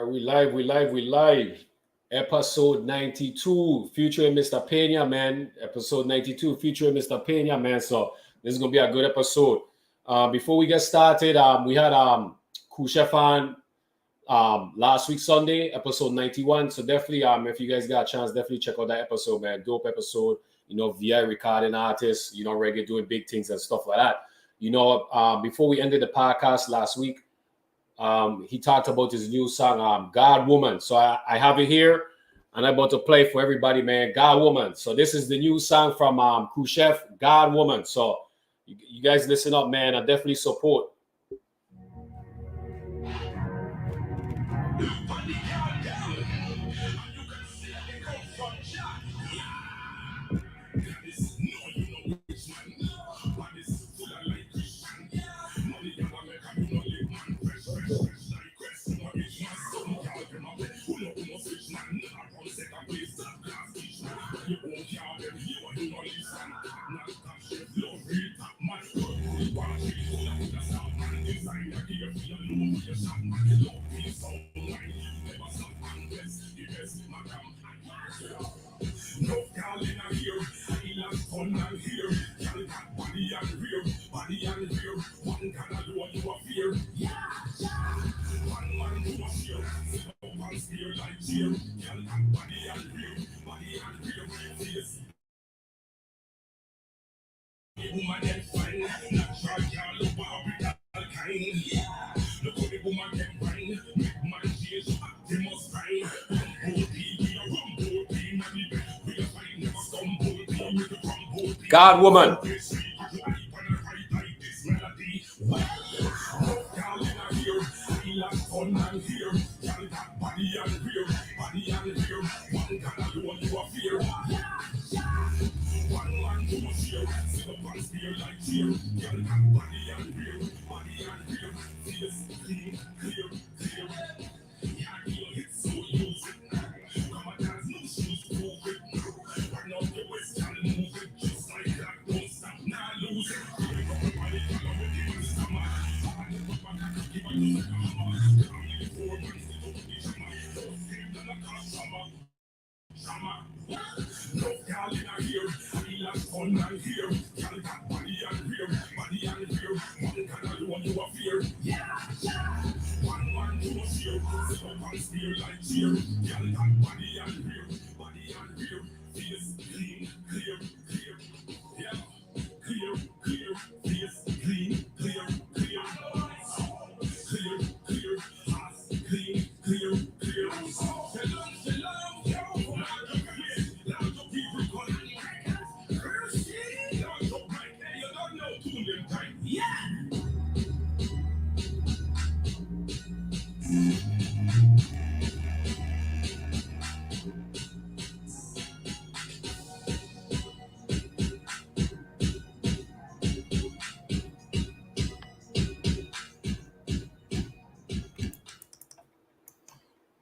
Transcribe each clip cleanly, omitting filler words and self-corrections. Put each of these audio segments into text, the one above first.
We live. Episode 92, featuring Mr. Pena, man. Episode 92, featuring Mr. Pena, man. So this is gonna be a good episode. Before we get started, we had Kushefan last week Sunday, episode 91. So definitely, if you guys got a chance, definitely check out that episode, man. Dope episode. VI recording artists, reggae doing big things and stuff like that. Before we ended the podcast last week, he talked about his new song, God Woman. So I have it here and I'm about to play for everybody, man. God Woman. So this is the new song from Kushef, God Woman. So you guys listen up, man. I definitely support. God Woman.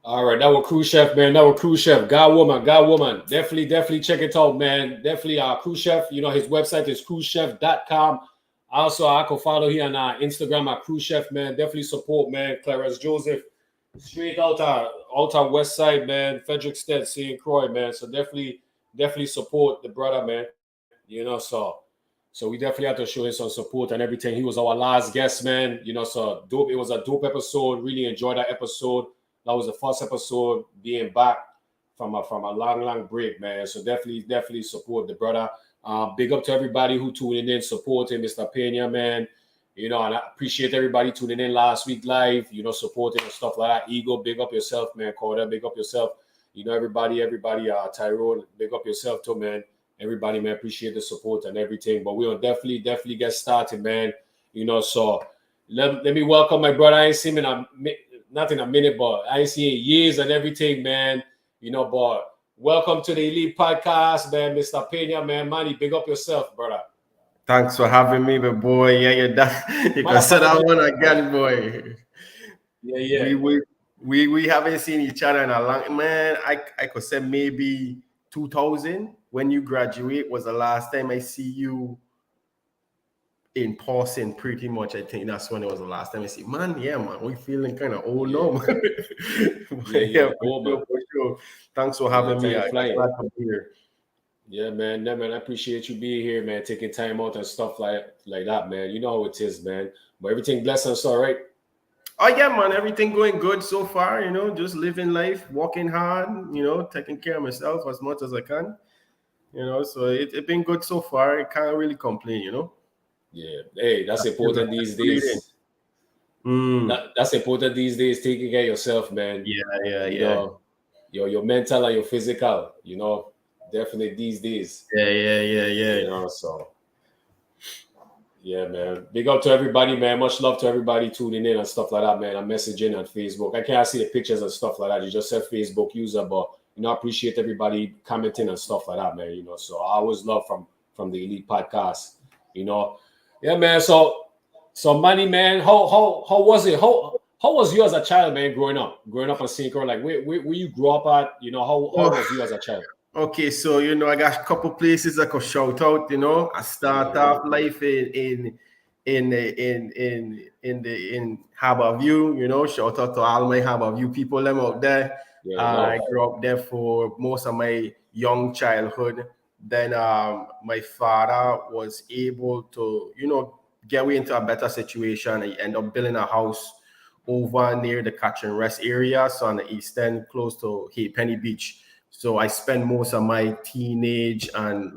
All right, that was Cruise Chef, man. That was Cruise Chef. God Woman. Definitely check it out, man. Definitely, Cruise Chef, his website is cruisechef.com. Also, I can follow here on Instagram at Cruise Chef, man. Definitely support, man. Clarence Joseph, straight out our west side, man. Frederickstead, St. Croix, man. So definitely support the brother, man. So we definitely have to show him some support and everything. He was our last guest, man. So dope. It was a dope episode. Really enjoyed that episode. That was the first episode being back from a long break, man. So definitely support the brother. Big up to everybody who tuned in, supporting Mr. Pena, man. And I appreciate everybody tuning in last week live, supporting and stuff like that. Ego, big up yourself, man. Corda, big up yourself. Everybody, Tyrone, big up yourself too, man. Everybody, man, appreciate the support and everything. But we'll definitely get started, man. So let me welcome my brother. I ain't seen him not in a minute, but I ain't seen years and everything, man. But welcome to the Elite Podcast, man. Mr. Pena, man. Manni, big up yourself, brother. Thanks for having me, but boy. Yeah, you can say that one again, boy. Yeah. We haven't seen each other in a long, man. I could say maybe 2000 when you graduate was the last time I see you in passing, pretty much. I think that's when it was the last time I see, man. Yeah, man, we feeling kind of old Yeah. now, man. Yeah. For Cool, sure, man. for sure. Thanks for Yeah, having me. time I'm flying. glad to be here. Yeah, man. Yeah, man. I appreciate you being here, man. Taking time out and stuff like that, man. You know how it is, man. But everything blessed us, all right. Oh yeah, man, everything going good so far. Just living life, working hard. Taking care of myself as much as I can. So it's been good so far. I can't really complain. Yeah. Hey, that's Still important these breathing. days. That's important these days. Taking care of yourself, man. You Yeah. know, your mental and your physical. Definitely these days. Yeah. So yeah, man. Big up to everybody, man. Much love to everybody tuning in and stuff like that, man. I'm messaging on Facebook. I can't see the pictures and stuff like that. You just said Facebook user, but I appreciate everybody commenting and stuff like that, man. So I always love from the Elite Podcast. Yeah, man. So Manni, man, how was it? How was you as a child, man, growing up in Synchro? Like where you grew up at? How was you as a child? Okay, so I got a couple places I could shout out. I start off life in Harbor View. Shout out to all my Harbor View people them out there. Yeah, love. I grew up there for most of my young childhood. Then my father was able to get me into a better situation. He ended up building a house over near the catch and rest area, so on the east end, close to Penny Beach. So I spent most of my teenage and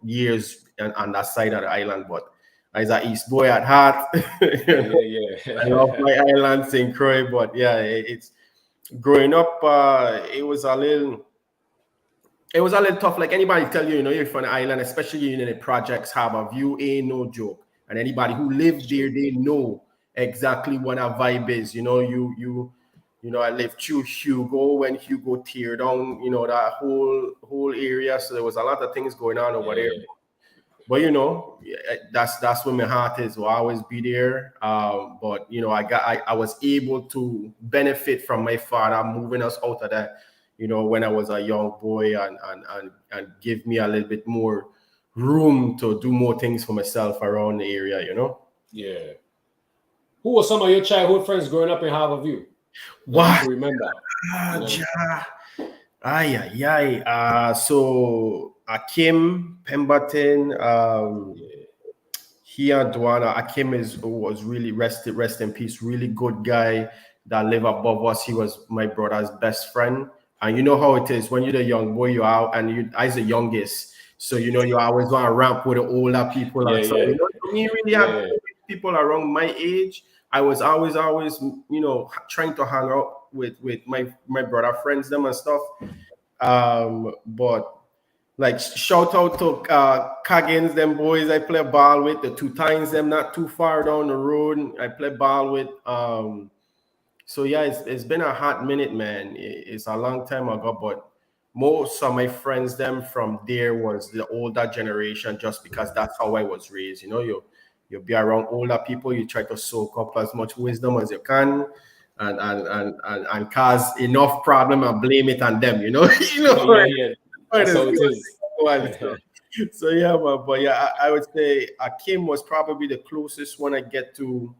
years on that side of the island. But as an East boy at heart, Yeah. I love my island, St. Croix. But yeah, it's growing up. It was a little tough. Like anybody tell you, you're from the island, especially in the projects Harbor View, ain't no joke. And anybody who lives there, they know exactly what a vibe is. I lived through Hugo when Hugo tear down, that whole area. So there was a lot of things going on over there. But that's where my heart is. Will always be there. But I was able to benefit from my father moving us out of that, when I was a young boy, and give me a little bit more room to do more things for myself around the area. Yeah. Who were some of your childhood friends growing up in Harbor View? What? You remember? So Akim Pemberton, he and Duana. Akim was really rest in peace. Really good guy that live above us. He was my brother's best friend. And you know how it is when you're the young boy, you are, and I was the youngest. So you always want to ramp with the older people. Yeah, and so, me really have people around my age. I was always, trying to hang out with my brother friends, them and stuff. But like shout out to Kaggins, them boys I play ball with, the two times them not too far down the road. I play ball with. So yeah, it's been a hot minute, man. It's a long time ago, but most of my friends them from there was the older generation, just because that's how I was raised. You be around older people, you try to soak up as much wisdom as you can, and cause enough problem and blame it on them. Yeah. That's how it is. So yeah, but yeah, I would say Akim was probably the closest one I get to.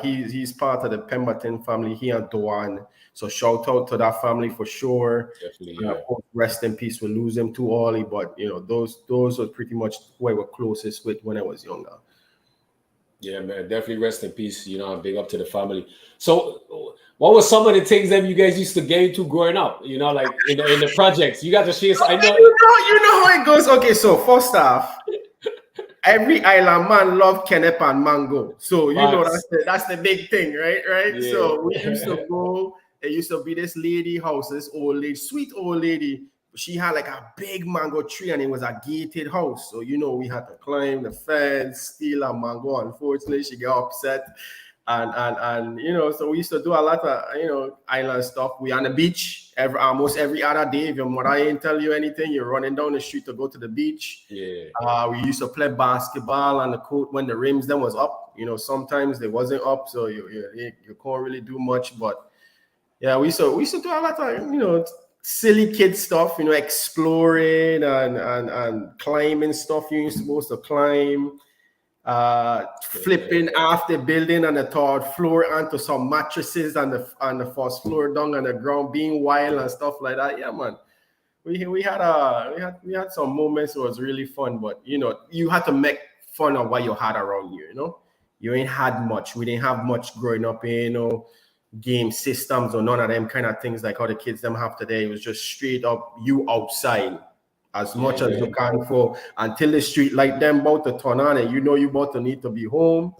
He's part of the Pemberton family. He and Doan. So shout out to that family for sure. Definitely, yeah. Rest in peace. We lose them too early, but those were pretty much who I were closest with when I was younger. Yeah, man. Definitely rest in peace. Big up to the family. So, what were some of the things that you guys used to get into growing up? Like in the projects, you got to share. I know. You know how it goes. Okay, so first off, every island man love Kennep and mango. So that's the big thing, right? Yeah. So we used to go. There used to be this lady house, this old lady, sweet old lady. She had like a big mango tree, and it was a gated house. So we had to climb the fence, steal a mango. Unfortunately, she got upset. And so we used to do a lot of island stuff. We on the beach almost every other day. If your mother ain't tell you anything, you're running down the street to go to the beach. Yeah. We used to play basketball on the court when the rims then was up. Sometimes they wasn't up, so you can't really do much. But yeah, we used to do a lot of silly kid stuff. Exploring and climbing stuff you ain't supposed to climb. flipping off the building on the third floor onto some mattresses on the first floor down on the ground, being wild and stuff like that. Yeah, man. We had some moments. It was really fun, but you had to make fun of what you had around you. You ain't had much. We didn't have much growing up in game systems or none of them kind of things like how the kids them have today. It was just straight up you outside as much as you can for until the street light them about to turn on and you about to need to be home.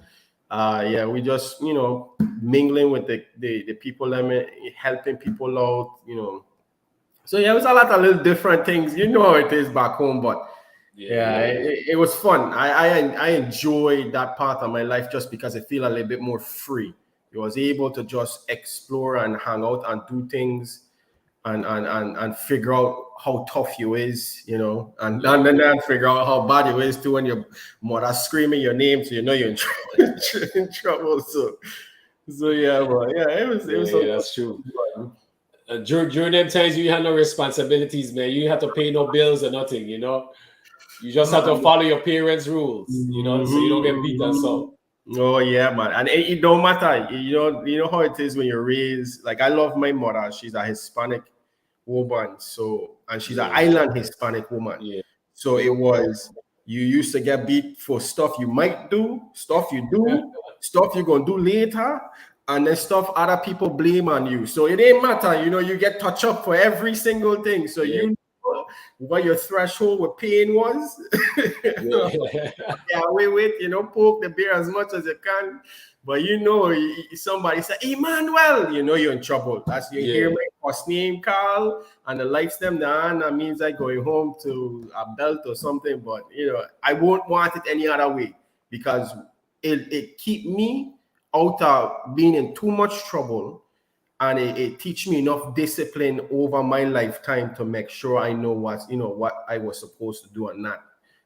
We just mingling with the people, helping people out. So it was a lot of little different things. How it is back home, but it was fun. I enjoyed that part of my life just because I feel a little bit more free. I was able to just explore and hang out and do things and figure out how tough you is, and then figure out how bad you is too when your mother screaming your name, so you're in trouble. So yeah, but it was that's true. During them times, you had no responsibilities, man. You had to pay no bills or nothing, You just have to follow your parents' rules, so you don't get beat and so. Oh yeah, man, and it don't matter. You know how it is when you're raised. Like I love my mother; she's a Hispanic woman, and she's an island Hispanic woman. Yeah. So it was you used to get beat for stuff you might do, stuff you do, stuff you're gonna do later, and then stuff other people blame on you. So it didn't matter. You get touch up for every single thing. So you know what your threshold with pain was. Poke the bear as much as you can. But somebody say, Emmanuel, you're in trouble. That's you hear my first name call and the lights them down. That means I going home to a belt or something. But I won't want it any other way because it keep me out of being in too much trouble, and it teach me enough discipline over my lifetime to make sure I know what I was supposed to do and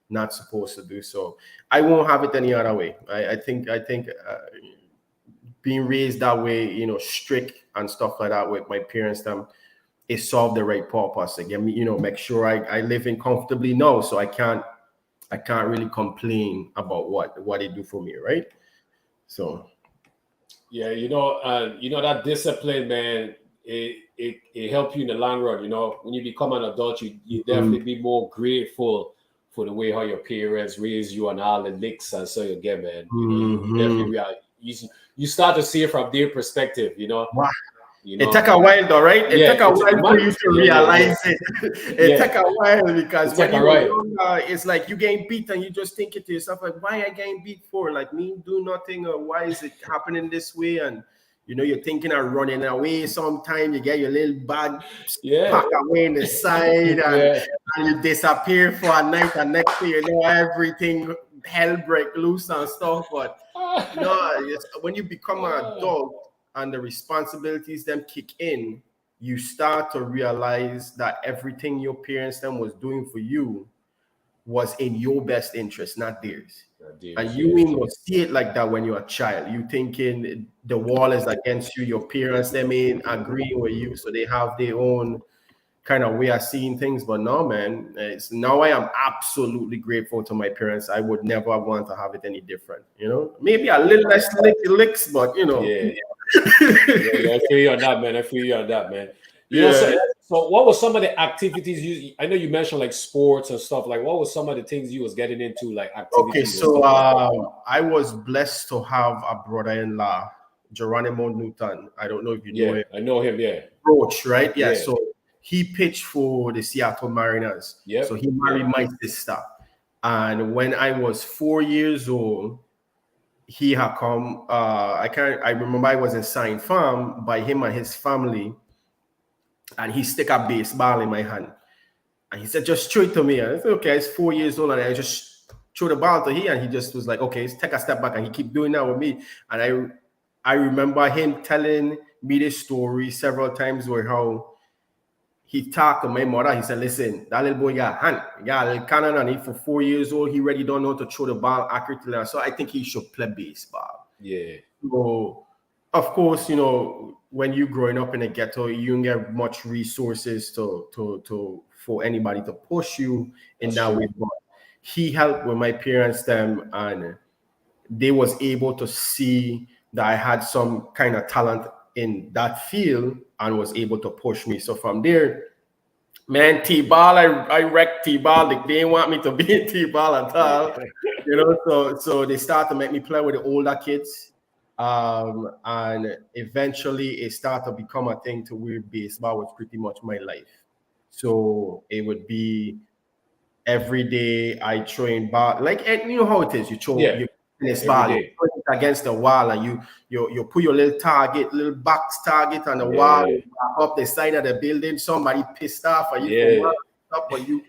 not supposed to do. So I won't have it any other way. I think being raised that way, strict and stuff like that with my parents, it solved the right purpose. Again, make sure I live in comfortably now, so I can't really complain about what they do for me, right? So. Yeah, that discipline, man, it helps you in the long run. When you become an adult, you definitely be more grateful for the way how your parents raised you and all the licks and so again, man. You definitely you start to see it from their perspective, Wow. It took a while though, right? It took a while for you to realize it. It took a while because when you were younger, it's like you getting beat and you just think it to yourself, like, why I getting beat for? Like, me do nothing, or why is it happening this way? And you're thinking of running away sometime. You get your little bag packed away in the side and you disappear for a night, and next thing everything hell break loose and stuff. But when you become an adult and the responsibilities then kick in, you start to realize that everything your parents then was doing for you was in your best interest, not theirs. And you ain't gonna see it like that when you're a child. You thinking the wall is against you. Your parents, them ain't agreeing with you, so they have their own kind of way of seeing things. But no, man, now I am absolutely grateful to my parents. I would never want to have it any different. Maybe a little less licks, but I feel you on that, man. So what were some of the activities I know you mentioned like sports and stuff, like what were some of the things you was getting into, like activities? Okay, so I was blessed to have a brother-in-law, Geronimo Newton. I don't know if you know him. I know him, Roach, right? Yeah, so he pitched for the Seattle Mariners. So he married my sister. And when I was 4 years old, he had come. I remember I was in Sign Farm by him and his family, and he stick a baseball in my hand, and he said, "Just throw it to me." And I said, "Okay." It's 4 years old, and I just threw the ball to him, and he just was like, "Okay, take a step back," and he keep doing that with me. And I remember him telling me this story several times where how he talked to my mother. He said, "Listen, that little boy got hand, he got a little cannon, and he for 4 years old, he really don't know how to throw the ball accurately. So I think he should play baseball." So, of course, when you growing up in a ghetto, you don't get much resources for anybody to push you in that way. But he helped with my parents them, and they was able to see that I had some kind of talent in that field and was able to push me. So from there, man, T-ball, I wrecked T-ball. They didn't want me to be in T-ball at all. So they start to make me play with the older kids. And eventually it started to become a thing to where baseball was pretty much my life. So it would be every day I train ball, like, and you know how it is. You throw Yeah. your tennis Every ball, you day. put it against the wall, and you put your little target, little box target on the wall, Yeah. up the side of the building. Somebody pissed off at you for Yeah. one up, but you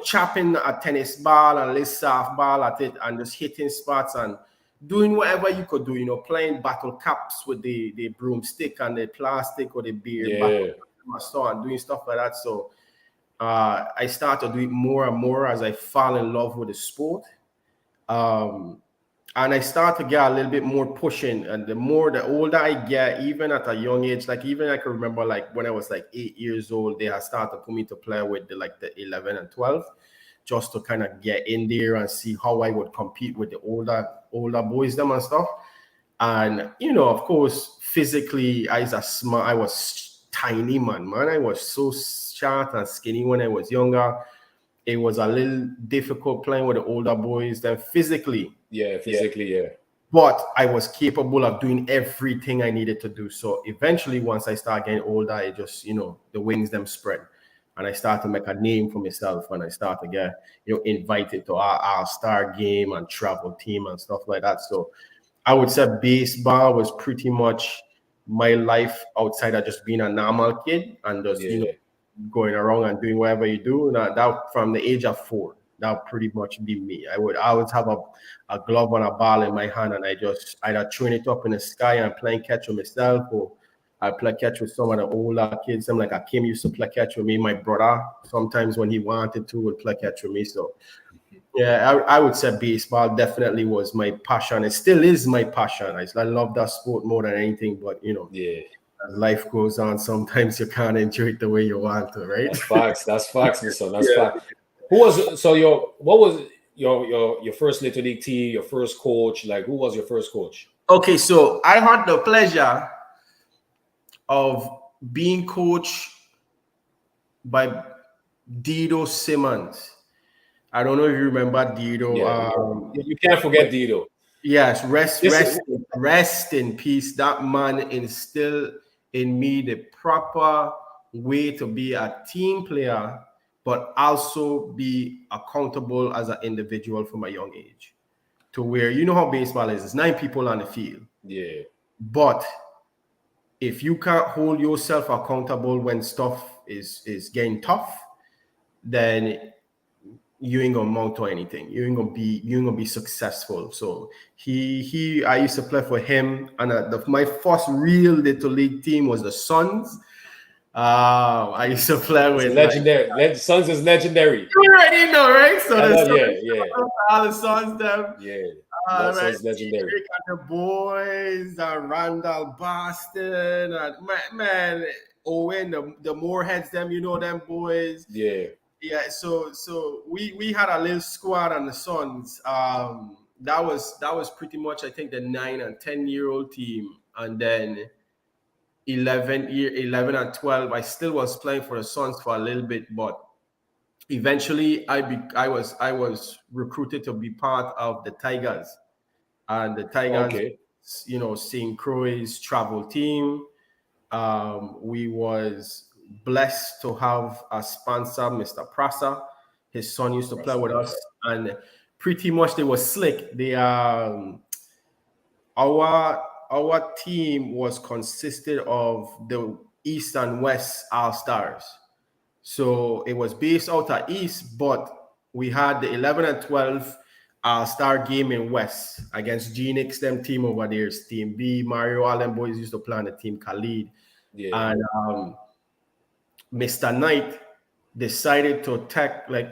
chopping a tennis ball and a little softball at it and just hitting spots and doing whatever you could do, playing battle caps with the broomstick and the plastic or the beer Yeah. bottle and doing stuff like that. So I start to do it more and more as I fall in love with the sport. And I start to get a little bit more pushing. And the older I get, even at a young age, like even I can remember like when I was like 8 years old, they had started to put me to play with the 11 and 12, just to kind of get in there and see how I would compete with the older boys them and stuff. And of course, physically, I was tiny man. I was so short and skinny when I was younger. It was a little difficult playing with the older boys than physically. Yeah. Physically, yeah. But I was capable of doing everything I needed to do. So eventually, once I start getting older, it just, the wings them spread. And I start to make a name for myself, and I start to get, invited to our star game and travel team and stuff like that. So I would say baseball was pretty much my life outside of just being a normal kid and just, Yeah. going around and doing whatever you do. That from the age of 4, that would pretty much be me. I would always have a glove and a ball in my hand, and I just either train it up in the sky and playing catch with myself, or I play catch with some of the older kids. I'm like Akim used to play catch with me. My brother sometimes when he wanted to would play catch with me. So yeah, I would say baseball definitely was my passion. It still is my passion. I love that sport more than anything. But Yeah. as life goes on, sometimes you can't enjoy it the way you want to, right? That's facts. That's facts, my son. That's Yeah. facts. What was your first little league team, your first coach? Like, who was your first coach? Okay, so I had the pleasure of being coached by Dido Simmons. I don't know if you remember Dido. Yeah. You can't forget Dido. Yes, This is rest in peace. That man instilled in me the proper way to be a team player, but also be accountable as an individual from a young age. To where how baseball is, it's 9 people on the field. yeah. But if you can't hold yourself accountable when stuff is getting tough, then you ain't gonna mount to anything. You ain't gonna be successful. So I used to play for him, and my first real little league team was the Suns. I used to play It's with legendary. Suns is legendary. you already know, right? So the Suns, Yeah. all the Suns, them. Yeah. That Right, sounds legendary. Drake and the boys, and Randall Boston, and man, Owen, the Moorheads, them, them boys. Yeah. Yeah, so we had a little squad on the Suns. That was pretty much, I think, the 9 and 10-year-old team, and then 11 and 12. I still was playing for the Suns for a little bit, but eventually I was recruited to be part of the Tigers, and the Tigers, Okay. St. Croix's travel team. We was blessed to have a sponsor, Mr. Prasa. His son used to play with us, and pretty much they were slick. They our team was consisted of the East and West All Stars. So it was based out at East, but we had the 11 and 12 All-Star game in West against Genix, them team over there, Team B. Mario, all them boys used to play on the team, Khalid. Yeah. And Mr. Knight decided to attack, a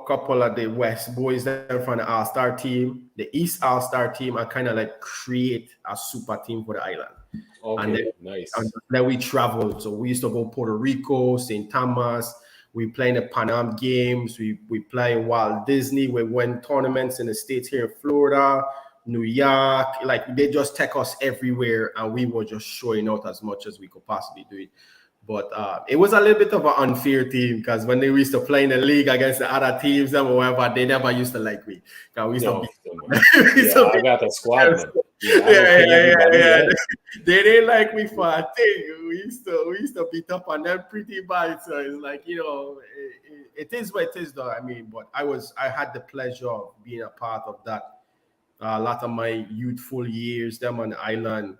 couple of the West boys there from the All-Star team, the East All-Star team, and kind of like create a super team for the island. Okay. Nice. And then we traveled. So we used to go Puerto Rico, St. Thomas. We play in the Pan Am games. We play in Walt Disney. We win tournaments in the States here in Florida. New York. Like they just take us everywhere, and we were just showing out as much as we could possibly do it. But it was a little bit of an unfair team because when they used to play in the league against the other teams and whatever, they never used to like me. Because we used to beat I got the squad, man. Yeah. They didn't like me for a thing. We used to beat up on them pretty bad. So it's like, you know, it is what it is, though. I mean, but I had the pleasure of being a part of that. A lot of my youthful years, them on the island.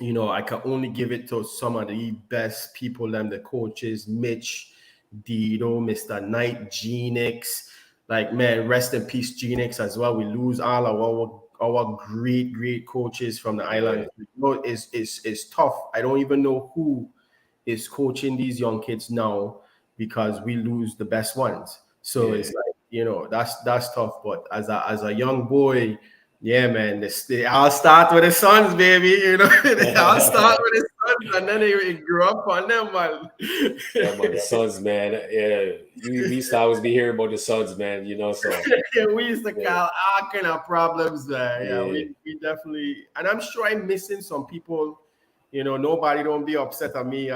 You know, I can only give it to some of the best people, them the coaches, Mitch, Dido, Mr. Knight, Genix. Like, man, rest in peace, Genix as well. We lose all of our great coaches from the island. You know, it's tough. I don't even know who is coaching these young kids now because we lose the best ones. So it's like, you know, that's tough. But as a young boy, yeah, man, I'll start with the Suns, baby. You know, I'll start with the Suns, and then it grew up on them, man. Yeah, man, the Suns, man. Yeah, we used to always be hearing about the Suns, man. You know, so yeah, we used to call all kind of problems there. Yeah, we definitely, and I'm sure I'm missing some people. You know, nobody don't be upset at me.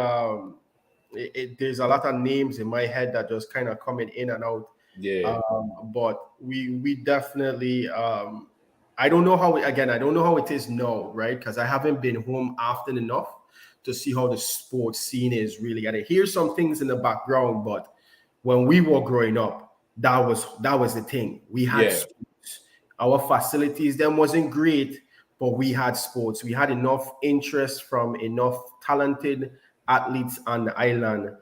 There's a lot of names in my head that just kind of coming in and out. Yeah. But we definitely. I don't know how it is now, right? Because I haven't been home often enough to see how the sports scene is really. And I hear some things in the background, but when we were growing up, that was the thing. We had sports. Our facilities then wasn't great, but we had sports. We had enough interest from enough talented athletes on the island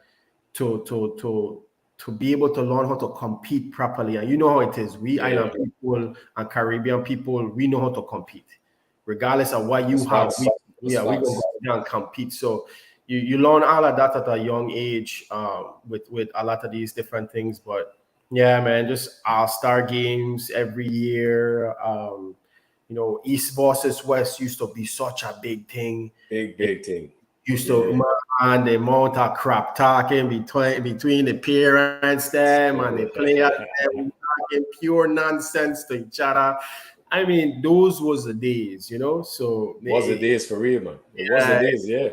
to be able to learn how to compete properly. And you know how it is. We island people and Caribbean people, we know how to compete. Regardless of what you have, we go down and compete. So you learn all of that at a young age with a lot of these different things. But yeah, man, just all-star games every year. You know, East versus West used to be such a big thing. Big thing. Used to man, the amount of crap talking between the parents them and the players them, talking pure nonsense to each other. I mean, those was the days, you know. So the days for real, man. It was the days, yeah.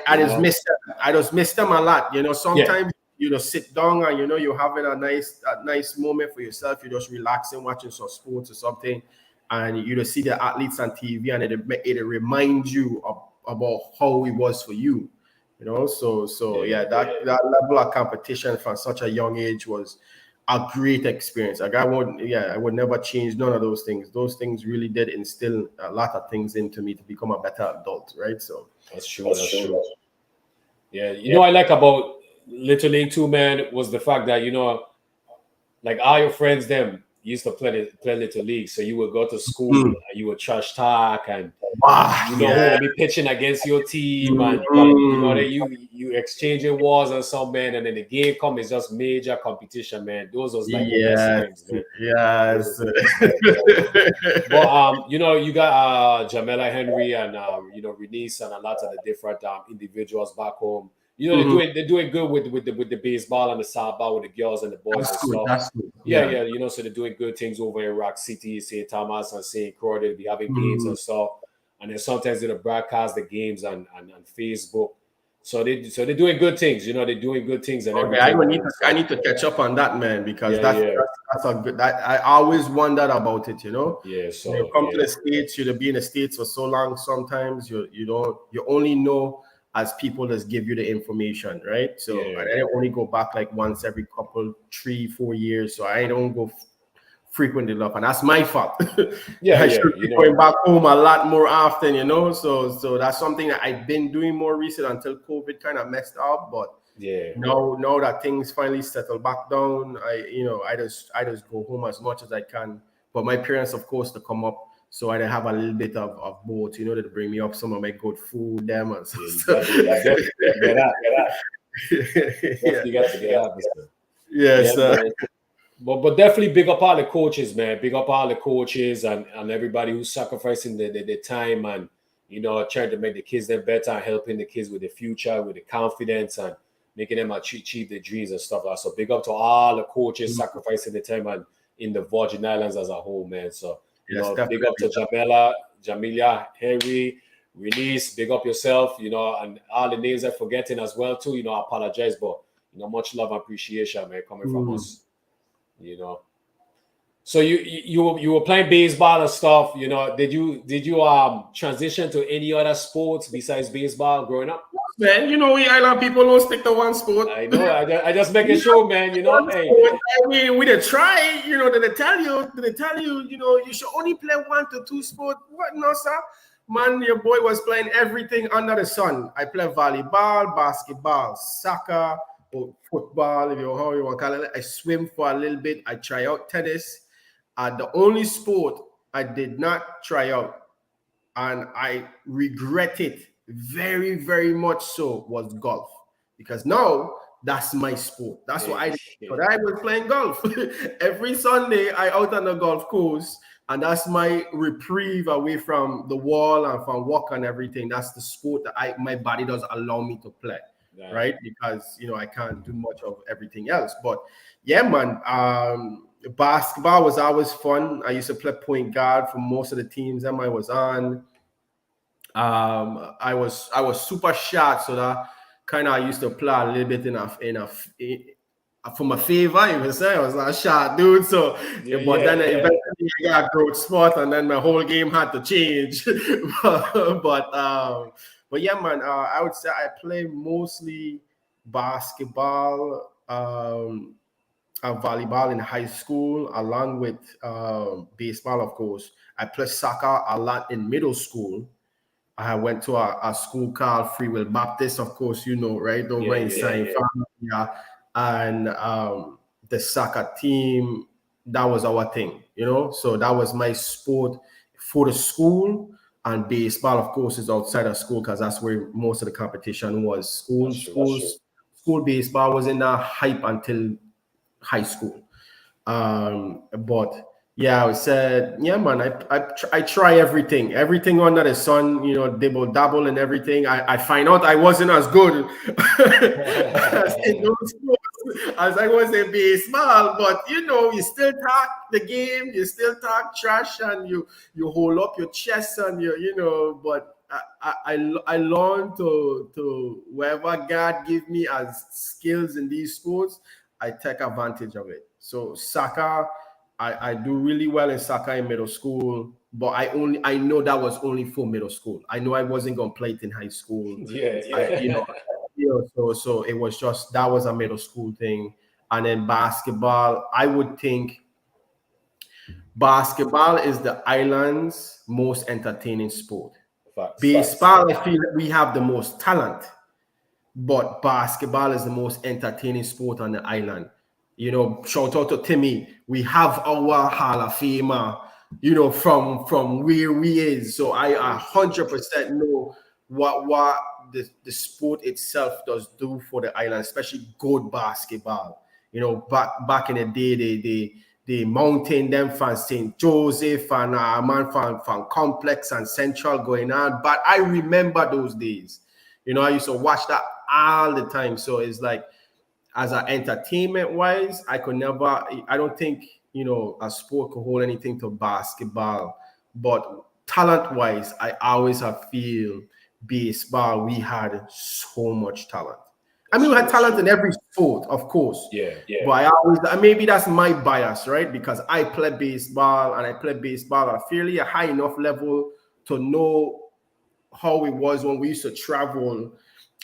I just miss them. I just miss them a lot. You know, sometimes you know sit down and you know you're having a nice moment for yourself. You're just relaxing, watching some sports or something, and you just see the athletes on TV, and it reminds you about how it was for you, you know. So that level of competition from such a young age was a great experience. Like I would never change none of those things. Those things really did instill a lot of things into me to become a better adult, right? So that's true. Yeah, you know, I like about Little League too, man, was the fact that, you know, like all your friends them used to play Little League, so you would go to school and you would trash talk and you know who will be pitching against your team and you know that you exchanging wars or something, and then the game comes, it's just major competition, man. Those was like the best times, man. Yes. But you know, you got Jamela Henry and you know, Renice and a lot of the different individuals back home. You know, they're doing good with the baseball and the softball with the girls and the boys and stuff. Yeah, you know, so they're doing good things over in Rock City, St. Thomas, and St. Croix. They'll be having games and stuff. And then sometimes they'll broadcast the games on Facebook. So they're doing good things. You know, they're doing good things. And I need to catch up on that, man, because that's a good. I always wondered about it. You know. Yeah. So when you come to the States, you'll be in the States for so long. Sometimes you only know as people just give you the information, right? So and I only go back like once every couple, 3-4 years. So I don't go frequently enough, and that's my fault. I should be going back home a lot more often, you know. So that's something that I've been doing more recent until COVID kind of messed up. But now that things finally settle back down, I just go home as much as I can. But my parents, of course, to come up. So I have a little bit of both, you know, to bring me up some of my good food, them and stuff. You got to get out. Yes. But definitely big up all the coaches, man. Big up all the coaches and everybody who's sacrificing the time and, you know, trying to make the kids them better and helping the kids with the future, with the confidence and making them achieve their dreams and stuff like that. So big up to all the coaches sacrificing the time and in the Virgin Islands as a whole, man. So You Yes, know, big definitely. up to Jamilia, Harry, Release, big up yourself, you know, and all the names I'm forgetting as well too. You know, I apologize, but you know, much love and appreciation, man, coming from us. You know. So you were playing baseball and stuff, you know. Did you transition to any other sports besides baseball growing up? Man, you know, we island people don't stick to one sport. I know. I just making sure, man. You know, hey. I mean, we did try. You know, did they tell you? You know, you should only play 1 to 2 sports. What no, sir? Man, your boy was playing everything under the sun. I play volleyball, basketball, soccer, or football, if you how you want to call it. I swim for a little bit. I try out tennis. The only sport I did not try out, and I regret it very, very much so, was golf. Because now that's my sport. That's what I did. But I was playing golf. Every Sunday, I out on the golf course, and that's my reprieve away from the wall and from work and everything. That's the sport that my body does allow me to play. Yeah. Right? Because you know I can't do much of everything else. But yeah, man. Basketball was always fun. I used to play point guard for most of the teams that I was on. I was super short, so that kind of I used to play a little bit for my favor. You would say I was a short dude, so then eventually I got a growth spot, and then my whole game had to change. but yeah, man, I would say I play mostly basketball. Volleyball in high school, along with baseball, of course. I played soccer a lot in middle school. I went to a school called Free Will Baptist, of course, you know, right? Over in Saint Farm. And the soccer team, that was our thing, you know? So that was my sport for the school. And baseball, of course, is outside of school because that's where most of the competition was. School baseball was in the hype until high school. But yeah, I said, yeah, man, I try everything under the sun, you know, dibble dabble and everything. I find out I wasn't as good as in those sports as I was in baseball, but you know, you still talk the game, you still talk trash, and you hold up your chest and you know, but I learned to whatever God give me as skills in these sports, I take advantage of it. So soccer, I do really well in soccer in middle school, but I know that was only for middle school. I know I wasn't gonna play it in high school. So it was just that was a middle school thing. And then basketball, I would think basketball is the island's most entertaining sport. Baseball, I feel we have the most talent, but basketball is the most entertaining sport on the island. You know, shout out to Timmy. We have our Hall of Famer, you know, from where we is. So I 100% know what the sport itself does do for the island, especially good basketball. You know, back in the day, the mountain them from St. Joseph and man from Complex and Central going on. But I remember those days. You know, I used to watch that all the time. So it's like, as an entertainment wise, I don't think, you know, a sport could hold anything to basketball. But talent wise, I always have feel baseball, we had so much talent. I mean, we had talent in every sport, of course. Yeah. But maybe that's my bias, right? Because I play baseball and I play baseball at fairly a high enough level to know how it was when we used to travel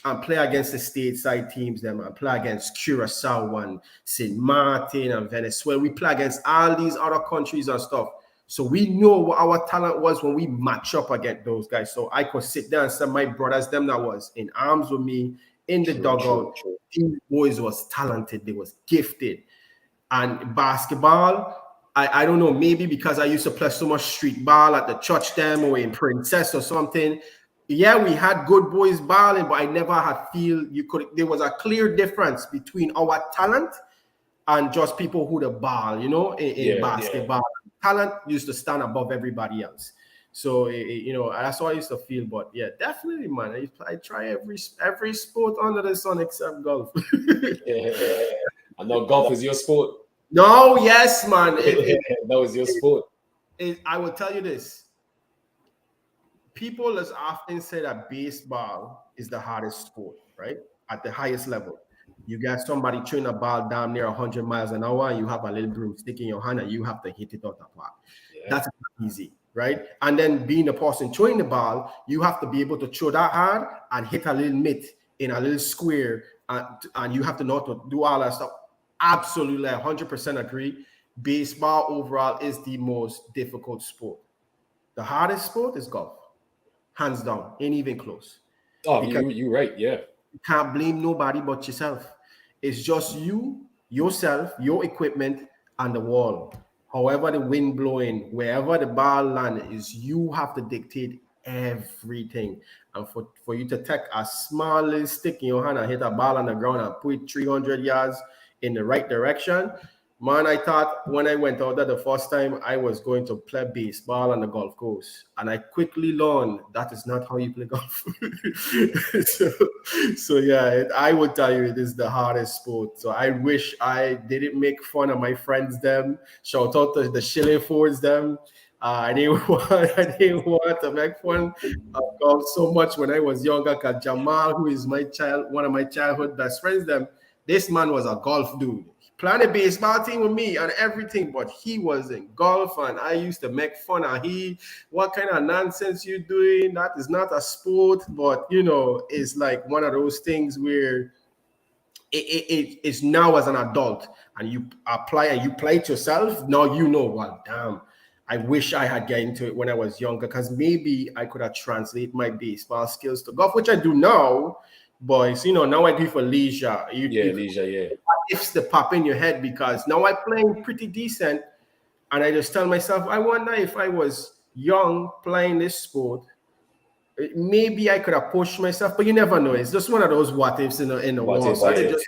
and play against the stateside teams, them and play against Curacao and St. Martin and Venezuela. We play against all these other countries and stuff. So we know what our talent was when we match up against those guys. So I could sit there and say my brothers, them that was in arms with me in the dugout. These boys was talented. They was gifted. And basketball, I don't know, maybe because I used to play so much street ball at the church them or in Princess or something. Yeah, we had good boys balling, but I never had feel there was a clear difference between our talent and just people who the ball, you know, in basketball. Yeah. Talent used to stand above everybody else. So, you know, that's what I used to feel. But yeah, definitely, man. I try every sport under the sun except golf. I know golf is your sport. No, yes, man. That was your sport. I will tell you this. People has often said that baseball is the hardest sport, right? At the highest level. You got somebody throwing a ball down near 100 miles an hour, and you have a little broomstick in your hand, and you have to hit it out the park. Yeah. That's not easy, right? And then being the person throwing the ball, you have to be able to throw that hard and hit a little mitt in a little square, and you have to know how to do all that stuff. Absolutely, 100% agree. Baseball overall is the most difficult sport. The hardest sport is golf. Hands down, ain't even close. Oh, Because you right, yeah. you can't blame nobody but yourself. It's just you, yourself, your equipment, and the wall. However the wind blowing, wherever the ball land is, you have to dictate everything. And for you to take a small little stick in your hand and hit a ball on the ground and put it 300 yards in the right direction, man, I thought when I went out there the first time, I was going to play baseball on the golf course. And I quickly learned that is not how you play golf. so yeah, I would tell you it is the hardest sport. So I wish I didn't make fun of my friends them. Shout out to the Shilling Fords them. I didn't want to make fun of golf so much when I was younger. Because Jamal, who is one of my childhood best friends, this man was a golf dude. Played a baseball team with me and everything, but he was in golf, and I used to make fun of what kind of nonsense you doing? That is not a sport, but it's like one of those things where it's now as an adult, and you apply and you play it yourself. Now well, damn, I wish I had gotten into it when I was younger, because maybe I could have translated my baseball skills to golf, which I do now. But now I do it for leisure. Leisure, yeah. Ifs that pop in your head, because now I'm playing pretty decent, and I just tell myself, I wonder if I was young playing this sport, maybe I could have pushed myself. But you never know. It's just one of those what ifs in the wall. So I just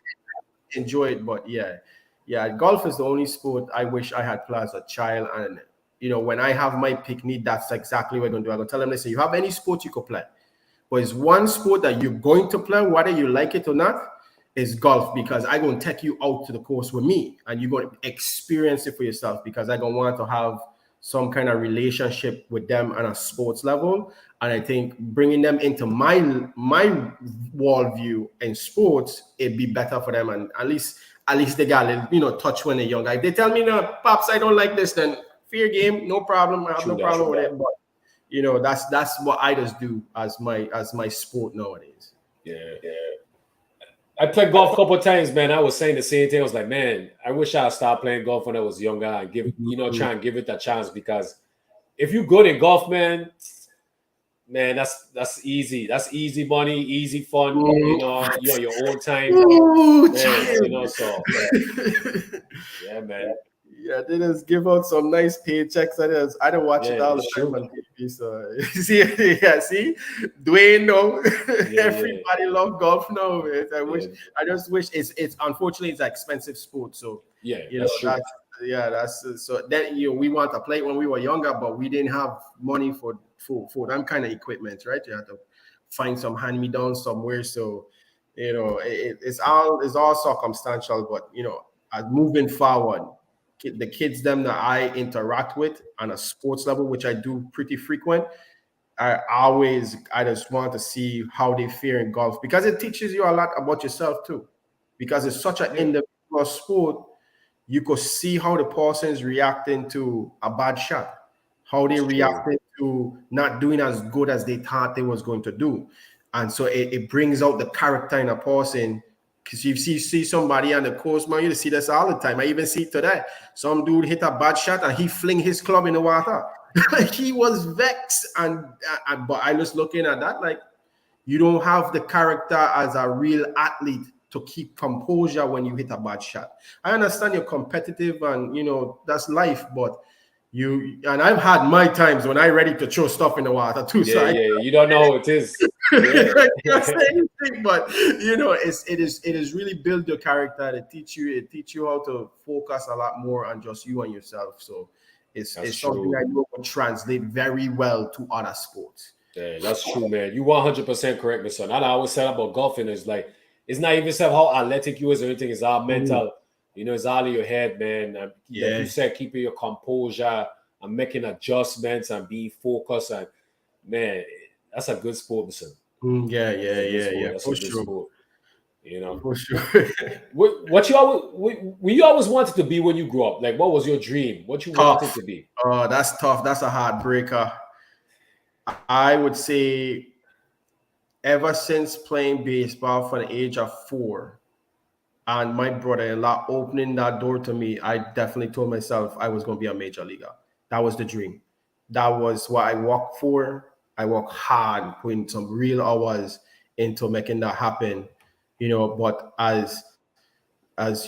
enjoy it. But yeah, golf is the only sport I wish I had played as a child. And when I have my picnic, that's exactly what I'm gonna do. I'm gonna tell them, listen, you have any sport you could play, but it's one sport that you're going to play, whether you like it or not, is golf, because I'm going to take you out to the course with me and you're going to experience it for yourself, because I'm going to want to have some kind of relationship with them on a sports level. And I think bringing them into my worldview in sports, it'd be better for them. And at least they got a little, touch when they're young. If they tell me, no, Pops, I don't like this, then fair game, no problem. I have no problem with it. But that's what I just do as my sport nowadays. Yeah. I played golf a couple of times, man. I was saying the same thing. I was like, man, I wish I started playing golf when I was younger and try and give it a chance, because if you're good in golf, man, that's easy. That's easy money, easy fun. You on your own time. Man, so yeah, man. Yeah, they just give out some nice paychecks. I don't watch it all the time on TV. So see, Dwayne, no, everybody love golf now. Man. I just wish it's unfortunately it's an expensive sport. So that's so then we want to play when we were younger, but we didn't have money for that kind of equipment, right? You have to find some hand-me-downs somewhere. So it's all circumstantial, but as moving forward, the kids them that I interact with on a sports level, which I do pretty frequent, I just want to see how they fare in golf, because it teaches you a lot about yourself too, because it's such an individual sport. You could see how the person's reacting to a bad shot, how they reacted to not doing as good as they thought they was going to do. And so it brings out the character in a person. Because you see somebody on the course, man, you see this all the time. I even see it today. Some dude hit a bad shot and he fling his club in the water. He was vexed. But I was looking at that like, you don't have the character as a real athlete to keep composure when you hit a bad shot. I understand you're competitive and, that's life, but and I've had my times when I'm ready to throw stuff in the water too. You don't know what it is. But it is really build your character. It teach you how to focus a lot more on just you and yourself. So it's something I know will translate very well to other sports. Yeah, that's true, man. You 100% correct, my son. And I always said about golfing is like, it's not even how athletic you is or anything. It's all mental. It's all in your head, man. Like you said, keeping your composure, and making adjustments and being focused. And man, that's a good sport, listen. Yeah. That's a For good sure. sport. You know, For sure. what you always wanted to be when you grew up? Like, what was your dream? What you wanted Tough. to be? Oh, that's tough. That's a heartbreaker. I would say ever since playing baseball from the age of 4 and my brother-in-law opening that door to me, I definitely told myself I was going to be a major leaguer. That was the dream. That was what I worked for. I worked hard, putting some real hours into making that happen. But as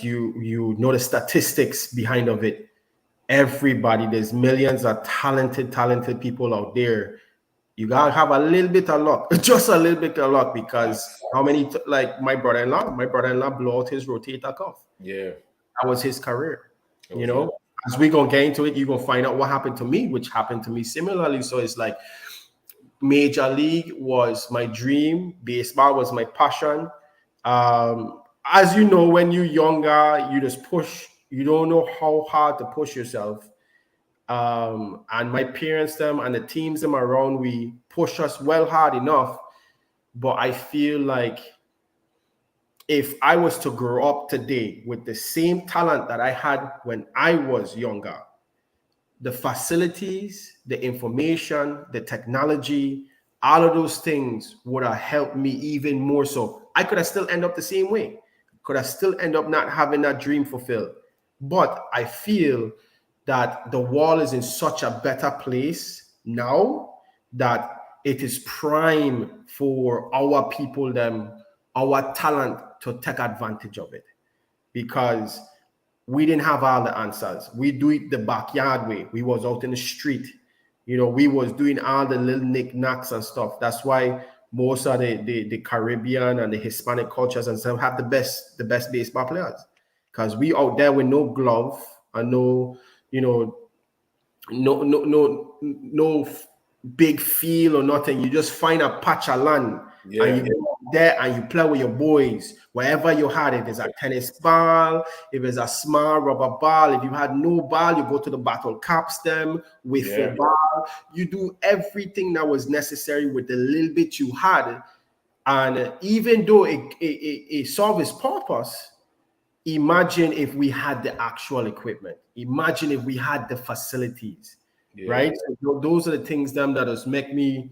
you know the statistics behind of it, everybody, there's millions of talented people out there. You gotta have a little bit of luck, just a little bit of luck, because Facts. how many like my brother-in-law blew out his rotator cuff. Yeah, That was his career. it You was it. know, as we gonna get into it, you're gonna find out what happened to me, which happened to me similarly. So it's like major league was my dream, baseball was my passion. As you know, when you're younger, you just push, you don't know how hard to push yourself. And my parents them and the teams them around we push us well hard enough, but I feel like if I was to grow up today with the same talent that I had when I was younger, the facilities, the information, the technology, all of those things would have helped me even more. So I could have still end up the same way, could have still end up not having that dream fulfilled. But I feel that the wall is in such a better place now that it is prime for our people, our talent to take advantage of it, because we didn't have all the answers. We do it the backyard way. We was out in the street. We was doing all the little knickknacks and stuff. That's why most of the Caribbean and the Hispanic cultures and stuff have the best baseball players. Because we out there with no glove and no, you know, no big field or nothing. You just find a patch of land and Yeah, you go there and you play with your boys. Wherever you had it, if it's a tennis ball, if it's a small rubber ball, if you had no ball, you go to the battle caps them with yeah, football. You do everything that was necessary with the little bit you had. And even though it solved its purpose, imagine if we had the actual equipment. Imagine if we had the facilities, yeah. right? So those are the things that just make me,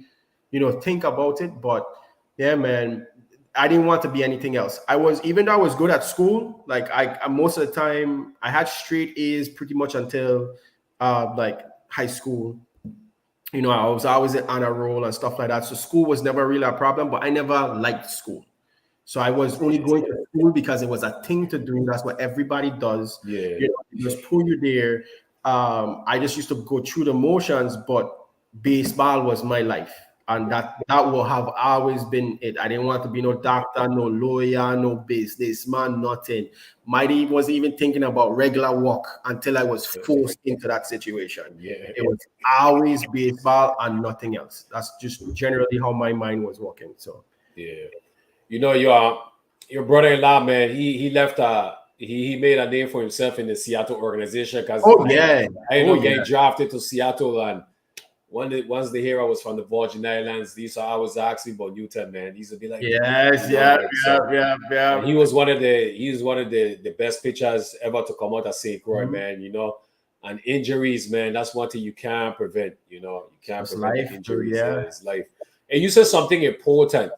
think about it. But yeah, man, I didn't want to be anything else. Even though I was good at school, like I most of the time I had straight A's pretty much until like high school. I was always on a roll and stuff like that. So school was never really a problem, but I never liked school. So I was only going to school because it was a thing to do. That's what everybody does. Yeah, Just pull you there. I just used to go through the motions, but baseball was my life. And that will have always been it. I didn't want to be no doctor, no lawyer, no businessman, nothing. Mighty wasn't even thinking about regular work until I was forced into that situation. yeah, It was always baseball and nothing else. That's just generally how my mind was working. So yeah. Your brother-in-law, man, he left he made a name for himself in the Seattle organization because oh yeah. I ended Oh up yeah. getting drafted to Seattle, and once they hear I was from the Virgin Islands, these are I was asking about Newton, man. These would be like, Yes, like so. And yeah. he was one of the best pitchers ever to come out of St. Croix, Mhm. man. And injuries, man, that's one thing you can't prevent. You can't That's prevent the life, too, injuries. yeah. It's life. And you said something important.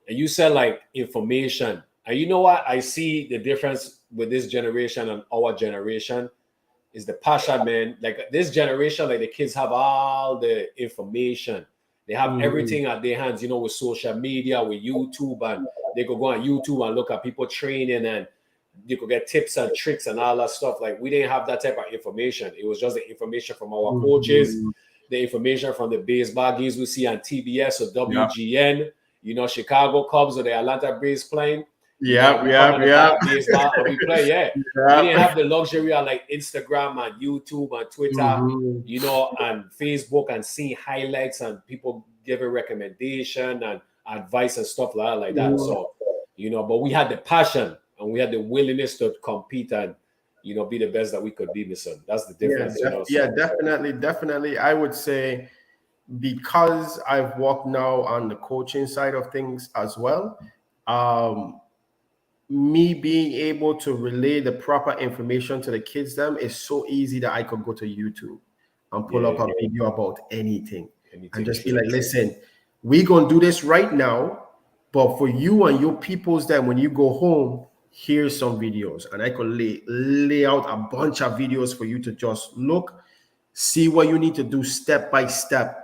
And you said like information. And you know what? I see the difference with this generation and our generation is the passion, man. Like this generation, like the kids have all the information. They have Mhm. everything at their hands, with social media, with YouTube, and they could go on YouTube and look at people training and you could get tips and tricks and all that stuff. Like we didn't have that type of information. It was just the information from our coaches, Mhm. the information from the baseball games we see on TBS or Yeah. WGN, Chicago Cubs or the Atlanta Braves playing. Yeah, We come yeah, to the yeah. bat baseball and we play, yeah. We didn't Yeah. have the luxury of like Instagram and YouTube and Twitter, Mhm. and Facebook and seeing highlights and people giving recommendation and advice and stuff like that. Mhm. So, but we had the passion and we had the willingness to compete and be the best that we could be, Mister. That's the difference, definitely. I would say, because I've worked now on the coaching side of things as well, me being able to relay the proper information to the kids them is so easy that I could go to YouTube and pull up a video about anything and just be like, listen, we gonna do this right now, but for you and your peoples then when you go home, here's some videos. And I could lay out a bunch of videos for you to just look, see what you need to do step by step.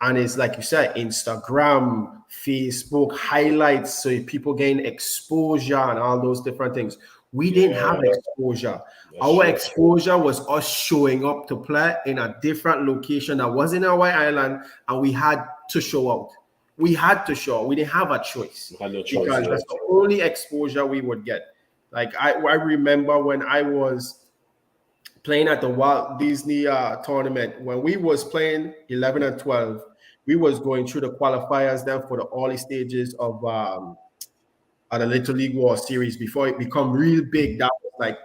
And it's like you said, Instagram, Facebook, highlights, so people gain exposure and all those different things. We didn't have exposure. Our exposure was us showing up to play in a different location that wasn't our island, and we had to show out. We had to show. We didn't have a choice. Because that's the only exposure we would get. Like I remember when I was playing at the Walt Disney tournament, when we was playing 11 and 12, we was going through the qualifiers then for the early stages of the Little League World Series before it become real big. That was like,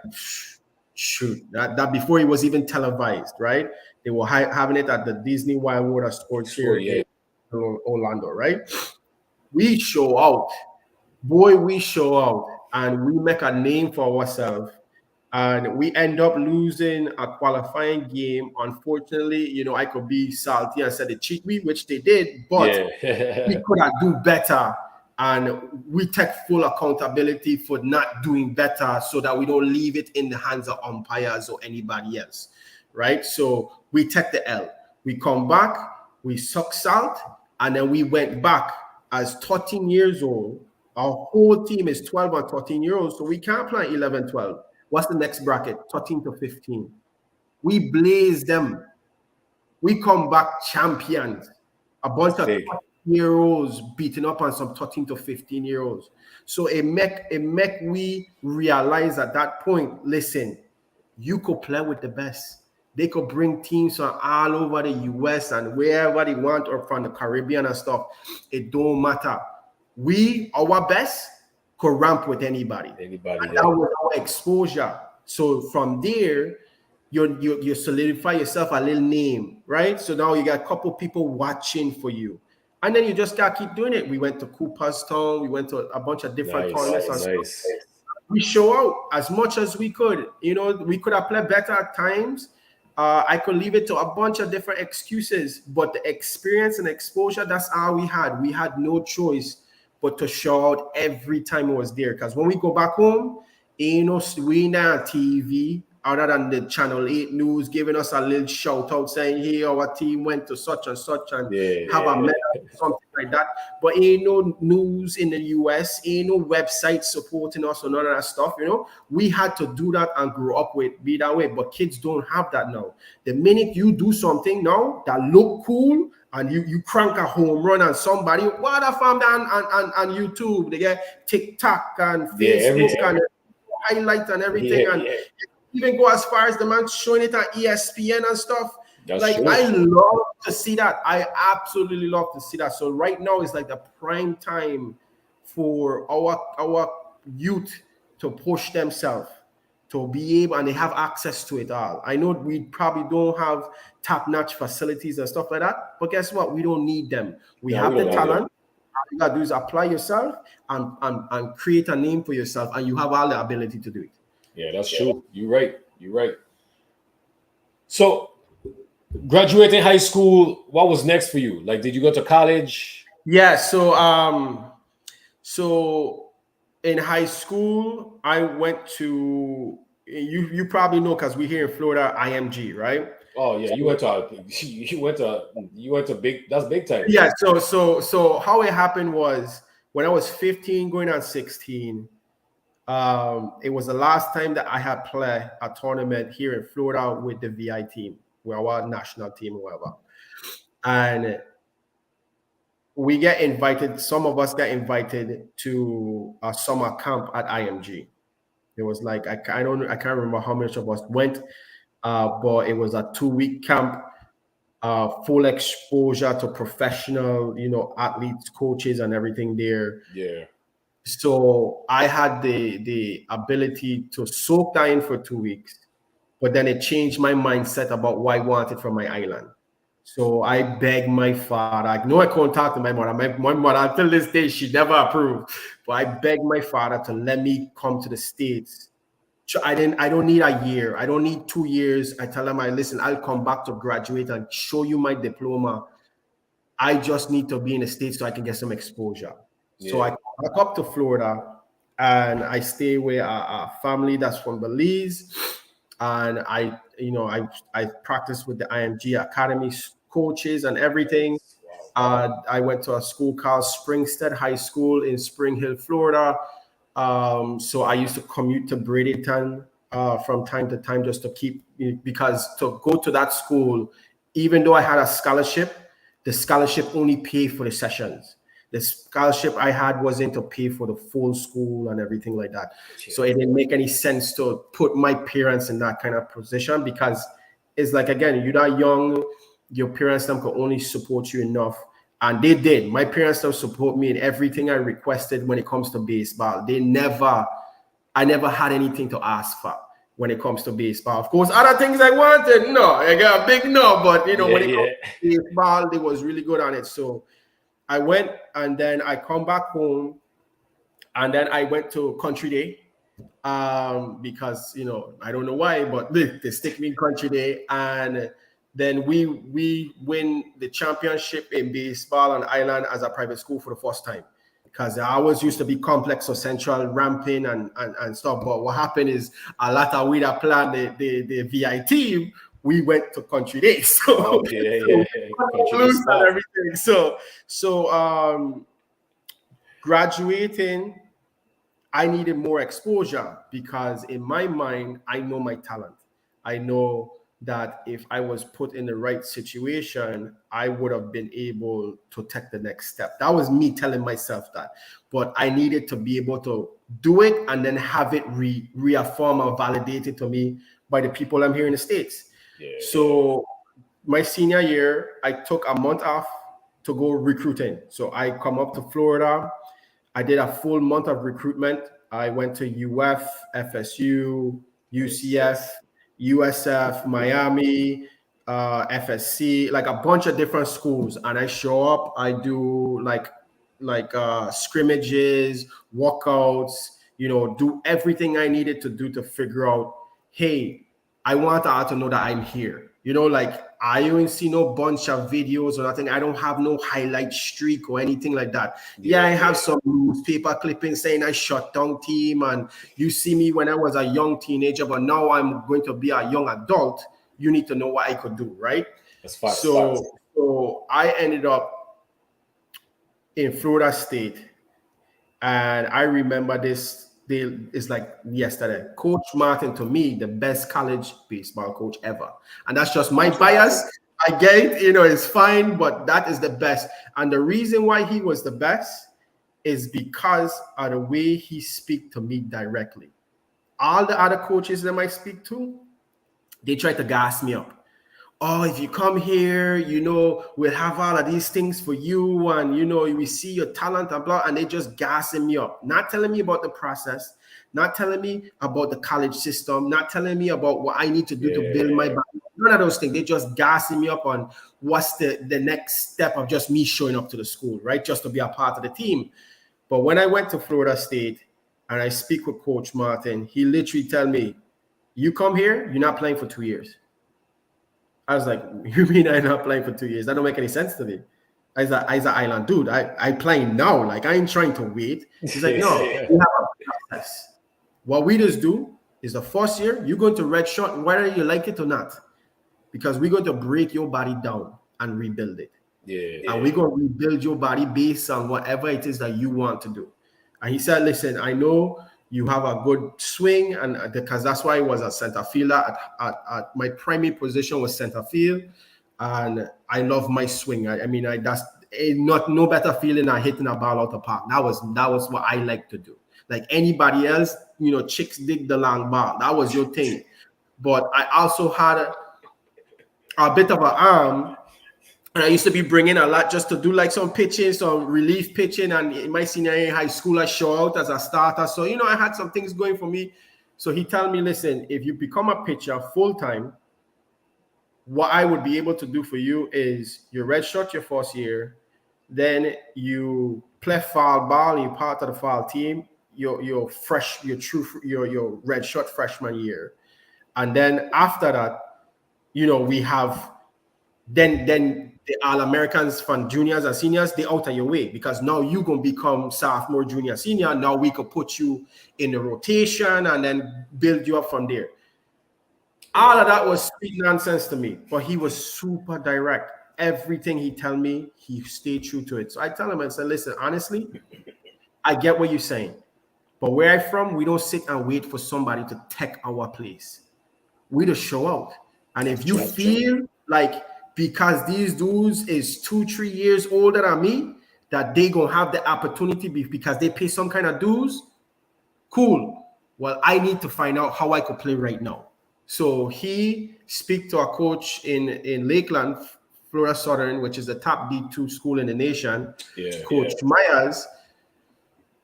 shoot, that before it was even televised, right? They were having it at the Disney Wild Water Sports here in Orlando, right? We show out. Boy, we show out, and we make a name for ourselves. And we end up losing a qualifying game. Unfortunately, I could be salty and say they cheat me, which they did, but we could have do better. And we take full accountability for not doing better so that we don't leave it in the hands of umpires or anybody else, right? So we take the L. We come back, we suck salt, and then we went back as 13 years old. Our whole team is 12 and 13 years old, so we can't play 11, 12. What's the next bracket? 13 to 15. We blaze them. We come back champions. A bunch of 13-year-olds beating up on some 13 to 15-year-olds. So it make we realize at that point, listen, you could play with the best. They could bring teams from all over the US and wherever they want, or from the Caribbean and stuff. It don't matter. We, our best, could ramp with anybody. And that was our exposure. So from there, you solidify yourself a little name, right? So now you got a couple people watching for you. And then you just gotta keep doing it. We went to Cooperstown, we went to a bunch of different tournaments. We show out as much as we could. We could have played better at times. I could leave it to a bunch of different excuses, but the experience and exposure, that's all we had. We had no choice but to show out every time it was there. Because when we go back home, we not on TV other than the Channel 8 news giving us a little shout out saying, hey, our team went to such and such and have a medal, something like that. But ain't no news in the US, ain't no website supporting us or none of that stuff. We had to do that and grow up with be that way. But kids don't have that now. The minute you do something now that look cool, and you crank a home run on somebody, what I found on YouTube, they get TikTok and Facebook and highlights and everything, and even go as far as the man showing it on ESPN and stuff. I love to see that. I absolutely love to see that. So right now is like the prime time for our youth to push themselves, to be able, and they have access to it all. I know we probably don't have top-notch facilities and stuff like that, but guess what? We don't need them. We have the talent. All you gotta do is apply yourself and create a name for yourself, and you have all the ability to do it. Yeah, that's true. You're right. So, graduating high school, what was next for you? Like, did you go to college? Yeah. So in high school, I went to you probably know because we're here in Florida, IMG, right? Oh yeah, you went to big. That's big time. Yeah. So how it happened was when I was 15, going on 16. It was the last time that I had played a tournament here in Florida with the VI team, with our national team, or whatever. And we get invited. Some of us got invited to a summer camp at IMG. It was like I can't remember how much of us went, but it was a 2-week camp, full exposure to professional, athletes, coaches, and everything there. Yeah. So I had the ability to soak that in for 2 weeks, but then it changed my mindset about what I wanted from my island. So I begged my father. I know I can't talk to my mother. My mother, until this day, she never approved. But I begged my father to let me come to the States. So I don't need a year. I don't need 2 years. I tell him, I listen, I'll come back to graduate and show you my diploma. I just need to be in the States so I can get some exposure. So I Yeah. come back up to Florida and I stay with a family that's from Belize. And I practice with the IMG Academy coaches and everything. Nice. Wow. I went to a school called Springstead High School in Spring Hill, Florida. So I used to commute to Bradenton from time to time just to keep, because to go to that school, even though I had a scholarship, the scholarship only paid for the sessions. The scholarship I had wasn't to pay for the full school and everything like that. So it didn't make any sense to put my parents in that kind of position, because it's like, again, you're not young, your parents them could only support you enough. And they did. My parents don't support me in everything I requested when it comes to baseball. I never had anything to ask for when it comes to baseball. Of course, other things I wanted, no, I got a big no. But when it comes to baseball, they was really good on it. So I went, and then I come back home, and then I went to Country Day. Because I don't know why, but they stick me in Country Day, and then we win the championship in baseball on island as a private school for the first time, because I always used to be complex or central ramping and stuff. But what happened is a lot of we that planned the VI team, we went to Country Day, so, Okay, so and everything. So graduating, I needed more exposure, because in my mind, I know my talent. I know that if I was put in the right situation, I would have been able to take the next step. That was me telling myself that. But I needed to be able to do it and then have it reaffirmed or validated to me by the people I'm here in the States. So my senior year, I took a month off to go recruiting. So I come up to Florida. I did a full month of recruitment. I went to UF, FSU, UCF, USF, Miami, FSC, like a bunch of different schools. And I show up. I do like scrimmages, walkouts, do everything I needed to do to figure out, hey, I want her to know that I'm here. Like, I don't see no bunch of videos or nothing. I don't have no highlight streak or anything like that. Yeah, I have some newspaper clippings saying I shut down team, and you see me when I was a young teenager, but now I'm going to be a young adult. You need to know what I could do, right? That's fast. So I ended up in Florida State, and I remember this. It's like yesterday. Coach Martin, to me, the best college baseball coach ever. And that's just my bias. I get it, it's fine, but that is the best. And the reason why he was the best is because of the way he speak to me directly. All the other coaches that I speak to, they try to gas me up. Oh, if you come here, we'll have all of these things for you, and we see your talent and blah, and they just gassing me up, not telling me about the process, not telling me about the college system, not telling me about what I need to do to build my body. None of those things. They just gassing me up on what's the next step of just me showing up to the school, right? Just to be a part of the team. But when I went to Florida State and I speak with Coach Martin, he literally tell me, you come here, you're not playing for 2 years. I was like, you mean I'm not playing for 2 years? That don't make any sense to me. I was an island dude. I playing now. Like, I ain't trying to wait. He's like, no, we have a process. What we just do is the first year, you're going to redshirt whether you like it or not, because we're going to break your body down and rebuild it. And we're going to rebuild your body based on whatever it is that you want to do. And he said, listen, I know you have a good swing, and because that's why I was a center fielder. At my primary position was center field, and I love my swing. That's no better feeling than hitting a ball out the park. That was what I like to do. Like anybody else, chicks dig the long ball. That was your thing. But I also had a bit of an arm, And I used to be bringing a lot just to do like some pitching, some relief pitching. And in my senior year in high school, I show out as a starter. So, you know, I had some things going for me. So he told me, listen, if you become a pitcher full time, what I would be able to do for you is you redshirt your first year, then you play foul ball, and you're part of the foul team, your fresh, your redshirt freshman year. And then after that, you know, we have then the All-Americans from juniors and seniors, they out of your way because now you're going to become sophomore, junior, senior. Now we could put you in the rotation and then build you up from there. All of that was sweet nonsense to me, but he was super direct. Everything he tell me, he stayed true to it. So I tell him, I said, listen, honestly, I get what you're saying, but where I'm from, we don't sit and wait for somebody to take our place. We just show out. And if you feel like because these dudes is 2-3 years older than me, that they gonna have the opportunity because they pay some kind of dues, cool. Well, I need to find out how I could play right now. So he speak to a coach in Lakeland, Florida Southern, which is the top D2 school in the nation, Coach Myers.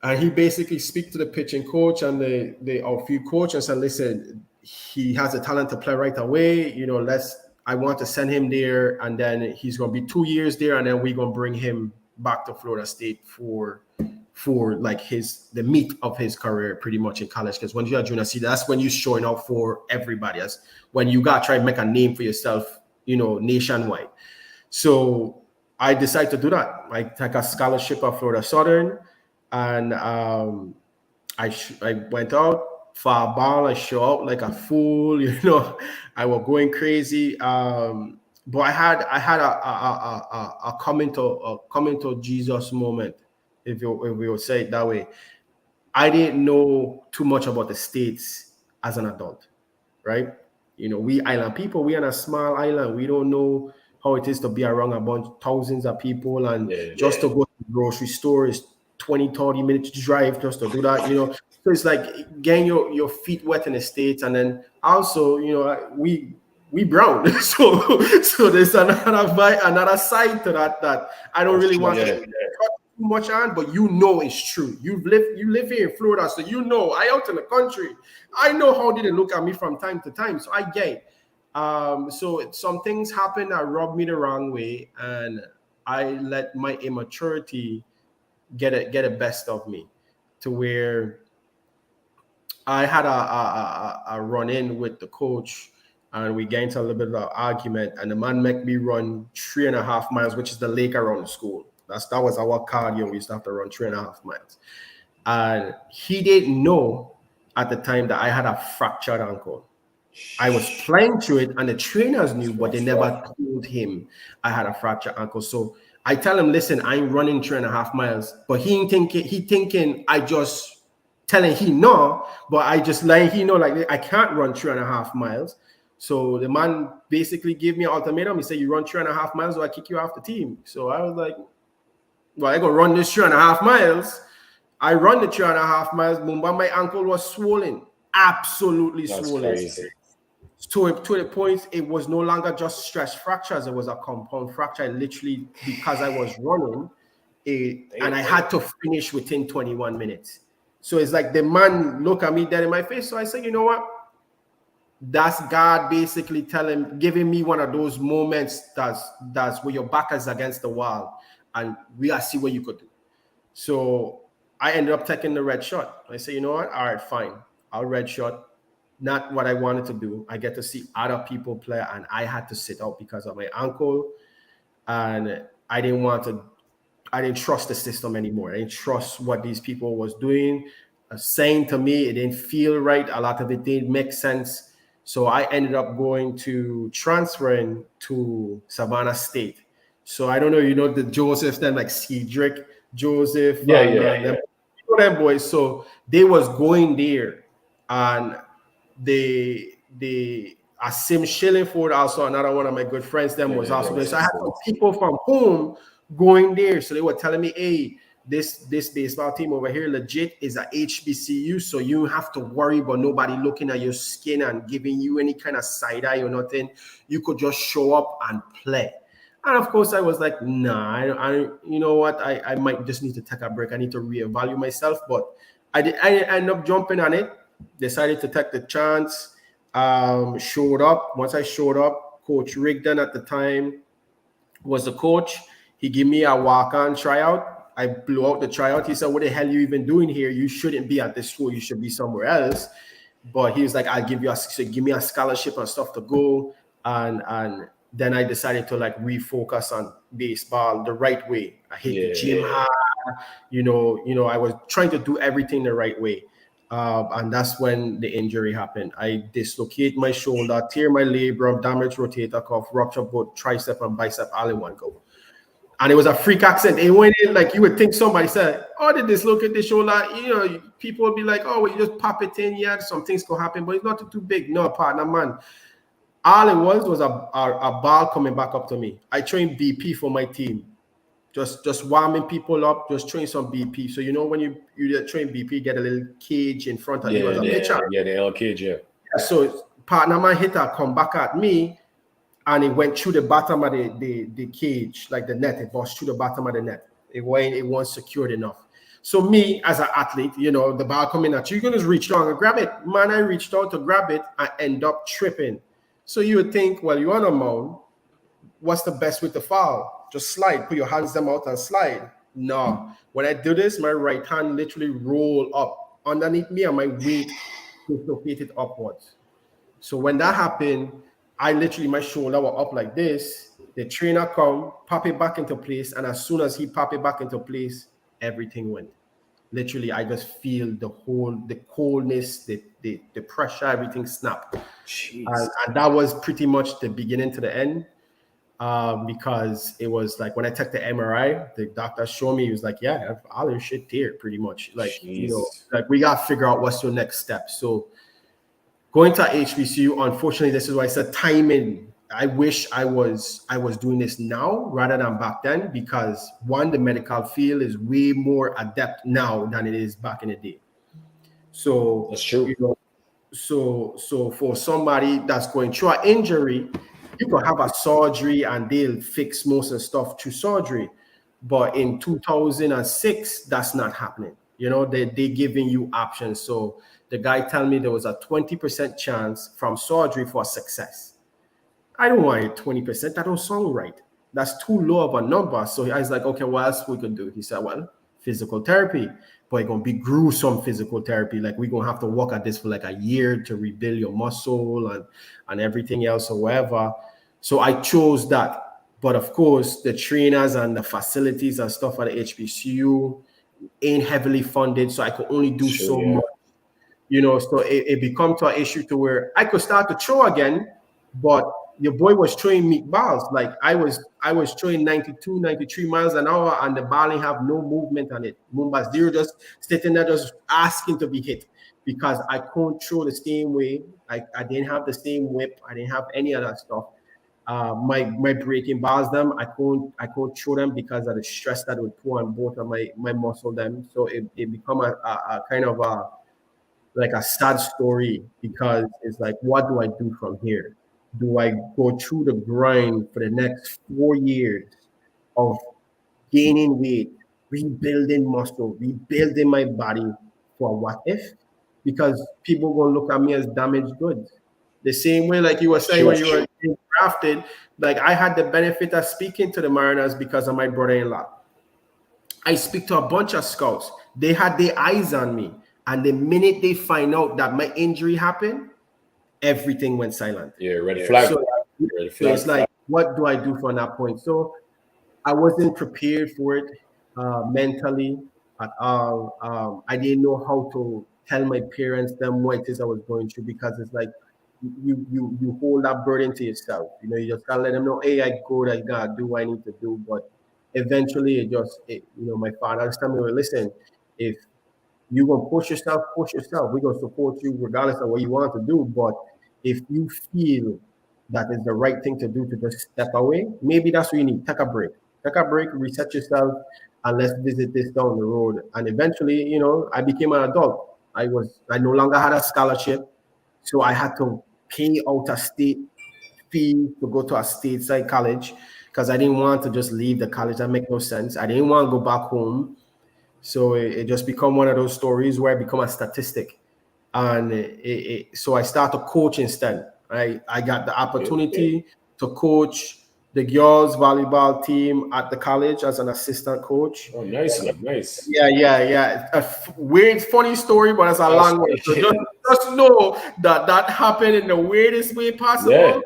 And he basically speak to the pitching coach and the few coach and said, listen, he has the talent to play right away. You know, I want to send him there, and then he's going to be 2 years there, and then we're going to bring him back to Florida State for like the meat of his career pretty much in college. Because when you're a junior senior, that's when you're showing up for everybody. That's when you got to try and make a name for yourself, you know, nationwide. So I decided to do that. I took a scholarship at Florida Southern, and I went out for a ball. I show out like a fool, you know. I was going crazy. But I had a coming to Jesus moment, if we would say it that way. I didn't know too much about the States as an adult, right? You know, we island people, we on a small island. We don't know how it is to be around a bunch thousands of people, and to go to the grocery store is 20-30 minutes drive just to do that, you know. So it's like getting your feet wet in the States. And then also, you know, we brown. so there's another side to that I don't really want to cut too much on, but you know it's true. You live here in Florida, so you know I out in the country. I know how they look at me from time to time. So I get it. So some things happen that rubbed me the wrong way, and I let my immaturity get a best of me, to where I had a run-in with the coach, and we got into a little bit of an argument, and the man made me run 3.5 miles, which is the lake around the school. That was our cardio. We used to have to run 3.5 miles. And he didn't know at the time that I had a fractured ankle. I was playing through it, and the trainers knew, but they never told him I had a fractured ankle. So I tell him, listen, I'm running 3.5 miles, but he thinking I just telling he no, but I just letting he know like I can't run 3.5 miles. So the man basically gave me an ultimatum. He said, you run 3.5 miles or I kick you off the team. So I was like, well, I gonna run this 3.5 miles. I run the 3.5 miles, boom, but my ankle was swollen, absolutely swollen. Crazy. To the point, it was no longer just stress fractures. It was a compound fracture. Literally, because I was running, and I had to finish within 21 minutes. So it's like the man looked at me dead in my face. So I said, you know what? That's God basically giving me one of those moments that's where your back is against the wall, and we gotta see what you could do. So I ended up taking the red shot. I said, you know what? All right, fine. I'll red shot. Not what I wanted to do. I get to see other people play, and I had to sit out because of my ankle, and I didn't trust the system anymore. I didn't trust what these people was doing, saying to me. It didn't feel right. A lot of it didn't make sense. So I ended up transferring to Savannah State. So I don't know, you know, the Josephs, then like Cedric, Joseph, them boys. So they was going there, and Sim Shillingford, also another one of my good friends, was also there. So I had some people from home going there. So they were telling me, hey, this baseball team over here legit is a HBCU, so you don't have to worry about nobody looking at your skin and giving you any kind of side eye or nothing. You could just show up and play. And of course, I was like, nah, you know what? I might just need to take a break. I need to reevaluate myself. But I ended up jumping on it, decided to take the chance, showed up. Once I showed up, Coach Rigdon at the time was the coach. He gave me a walk-on tryout. I blew out the tryout. He said, what the hell are you even doing here? You shouldn't be at this school. You should be somewhere else. But he was like, I'll give you give me a scholarship and stuff to go. And then I decided to like refocus on baseball the right way. I hit the gym hard. I was trying to do everything the right way. And that's when the injury happened. I dislocate my shoulder, tear my labrum, damage rotator cuff, rupture both tricep and bicep all in one go. And it was a freak accident. It went in like you would think somebody said, oh, they dislocate the shoulder. People would be like, oh, well, you just pop it in. Yeah, some things could happen, but it's not too big. No, partner, man. All it was a ball coming back up to me. I trained BP for my team. Just warming people up, just train some BP. So when you train BP, get a little cage in front of you as a pitcher. Yeah, the L cage, yeah. So partner, my hitter come back at me, and it went through the bottom of the cage, like the net. It bust through the bottom of the net. It wasn't secured enough. So me, as an athlete, the ball coming at you, you're going to reach down and grab it. Man, I reached out to grab it. I end up tripping. So you would think, well, you're on a mound. What's the best way to fall? Just slide. Put your hands them out and slide. No. When I do this, my right hand literally roll up underneath me and my weight dislocated upwards. So when that happened, my shoulder were up like this. The trainer come, pop it back into place. And as soon as he pop it back into place, everything went. Literally, I just feel the coldness, the pressure, everything snapped. And that was pretty much the beginning to the end. Because it was like when I took the MRI, the doctor showed me, he was like, yeah, all your shit there pretty much. Like, like we got to figure out what's your next step. So going to HBCU, unfortunately, this is why I said timing. I wish I was doing this now rather than back then, because one, the medical field is way more adept now than it is back in the day. So that's true. So for somebody that's going through an injury, you can have a surgery and they'll fix most of the stuff through surgery. But in 2006, that's not happening. They're giving you options. So the guy told me there was a 20% chance from surgery for success. I don't want it 20%. That don't sound right. That's too low of a number. So I was like, okay, what else we could do? He said, well, physical therapy. But it's going to be gruesome physical therapy. Like we're going to have to work at this for like a year to rebuild your muscle and everything else or whatever. So I chose that. But of course, the trainers and the facilities and stuff at the HBCU ain't heavily funded. So I could only do so much. So it become to an issue to where I could start to throw again, but your boy was throwing meatballs. Like I was throwing 92, 93 miles an hour and the ball ain't have no movement on it. Mumbas, they were just sitting there just asking to be hit because I couldn't throw the same way. I didn't have the same whip. I didn't have any of that stuff. My breaking balls them, I couldn't throw them because of the stress that it would put on both of my muscle them. So it become a kind of like a sad story, because it's like, what do I do from here? Do I go through the grind for the next 4 years of gaining weight, rebuilding muscle, rebuilding my body for what if? Because people going to look at me as damaged goods. The same way, like you were saying, when you were drafted, like I had the benefit of speaking to the Mariners because of my brother-in-law. I speak to a bunch of scouts. They had their eyes on me. And the minute they find out that my injury happened, everything went silent. Yeah, red flag. So it's like, what do I do from that point? So I wasn't prepared for it mentally at all. I didn't know how to tell my parents them what it is I was going through, because it's like you hold that burden to yourself. You just gotta let them know, hey, I gotta do what I need to do. But eventually, my father was telling me, listen, if you're going to push yourself. We're going to support you regardless of what you want to do. But if you feel that is the right thing to do to just step away, maybe that's what you need. Take a break, reset yourself, and let's visit this down the road. And eventually, I became an adult. I no longer had a scholarship, so I had to pay out a state fee to go to a stateside college, because I didn't want to just leave the college. That make no sense. I didn't want to go back home. So it just become one of those stories where I become a statistic. And so I started to coach instead. I got the opportunity to coach the girls volleyball team at the college as an assistant coach. Oh, nice, man. Nice. Yeah. Weird, funny story, but it's a long one. So just know that happened in the weirdest way possible.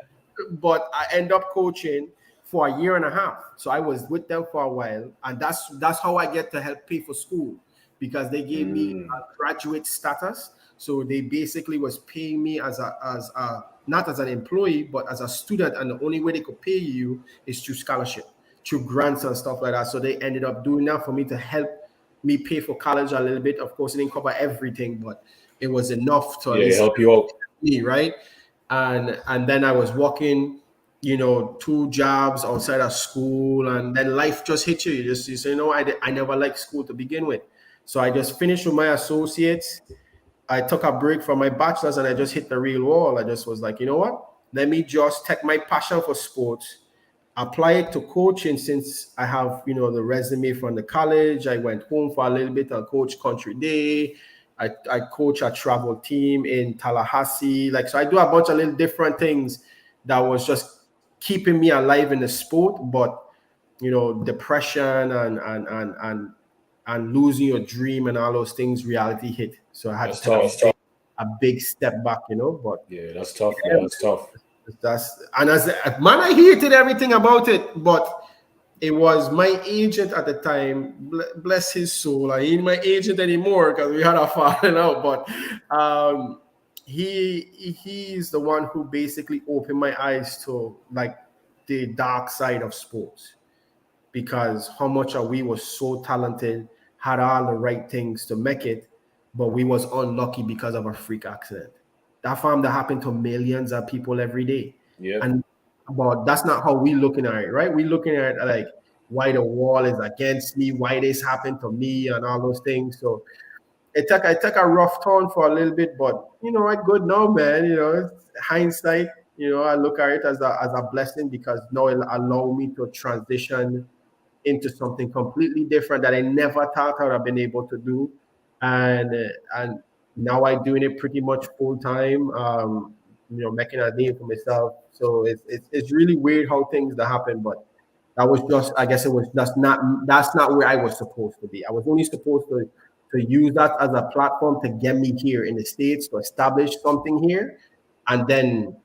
But I end up coaching for a year and a half. So I was with them for a while, and that's how I get to help pay for school, because they gave me a graduate status. So they basically was paying me as a not as an employee, but as a student, and the only way they could pay you is through scholarship, through grants and stuff like that. So they ended up doing that for me to help me pay for college a little bit. Of course, it didn't cover everything, but it was enough to at least help you out. Me, right? And then I was working, 2 jobs outside of school, and then life just hit you. You say, I never liked school to begin with. So I just finished with my associates. I took a break from my bachelor's, and I just hit the real wall. I just was like, you know what? Let me just take my passion for sports, apply it to coaching, since I have, the resume from the college. I went home for a little bit and coached Country Day. I coach a travel team in Tallahassee. So I do a bunch of little different things that was just keeping me alive in the sport. But, depression and losing your dream and all those things, reality hit. So I had to take a big step back, But yeah, that's tough, man. That's tough. I hated everything about it, but it was my agent at the time, bless his soul. I ain't my agent anymore because we had a falling out. But he's the one who basically opened my eyes to the dark side of sports, because how much of we was so talented, had all the right things to make it, but we was unlucky because of a freak accident. That happened to millions of people every day. Yeah. But that's not how we looking at it, right? We looking at it like why the wall is against me, why this happened to me, and all those things. So I took a rough turn for a little bit, but I'm good now, man. It's hindsight. I look at it as a blessing, because now it allow me to transition into something completely different that I never thought I would have been able to do, and now I'm doing it pretty much full time. Making a name for myself. So it's really weird how things that happen, but that was just, I guess it was just that's not where I was supposed to be. I was only supposed to use that as a platform to get me here in the States, to establish something here, and then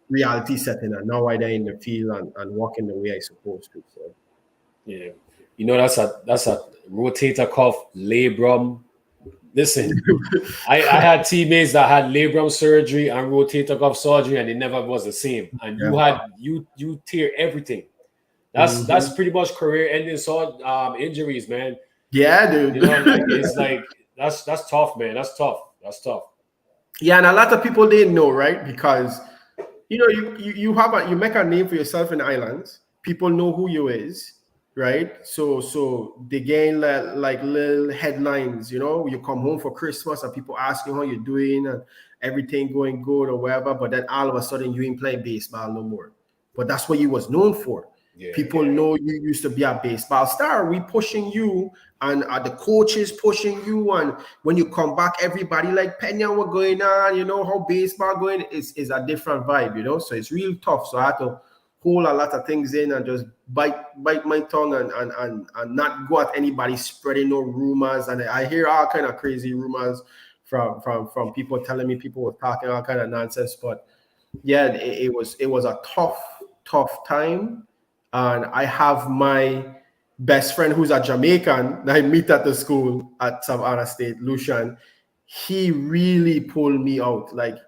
reality setting, and now I'm in the field and walking the way I supposed to. So yeah, that's a rotator cuff labrum. Listen, I had teammates that had labrum surgery and rotator cuff surgery, and it never was the same. And you tear everything. That's pretty much career-ending injuries, man. Yeah, dude. It's like that's tough, man. That's tough. Yeah, and a lot of people didn't know, right? Because you make a name for yourself in the islands. People know who you is, right? So they gain like little headlines. You come home for Christmas and people ask you how you're doing and everything going good or whatever. But then all of a sudden you ain't playing baseball no more. But that's what you was known for. People know you used to be a baseball star. We pushing you, and the coaches pushing you. And when you come back, everybody like, Pena, what going on? How baseball going is a different vibe. So it's real tough. So I had to hold a lot of things in and just bite my tongue and not go at anybody spreading no rumors. And I hear all kind of crazy rumors from people telling me people were talking all kind of nonsense. But yeah, it was a tough time. And I have my best friend who's a Jamaican that I meet at the school at Savannah State, Lucian. He really pulled me out. Like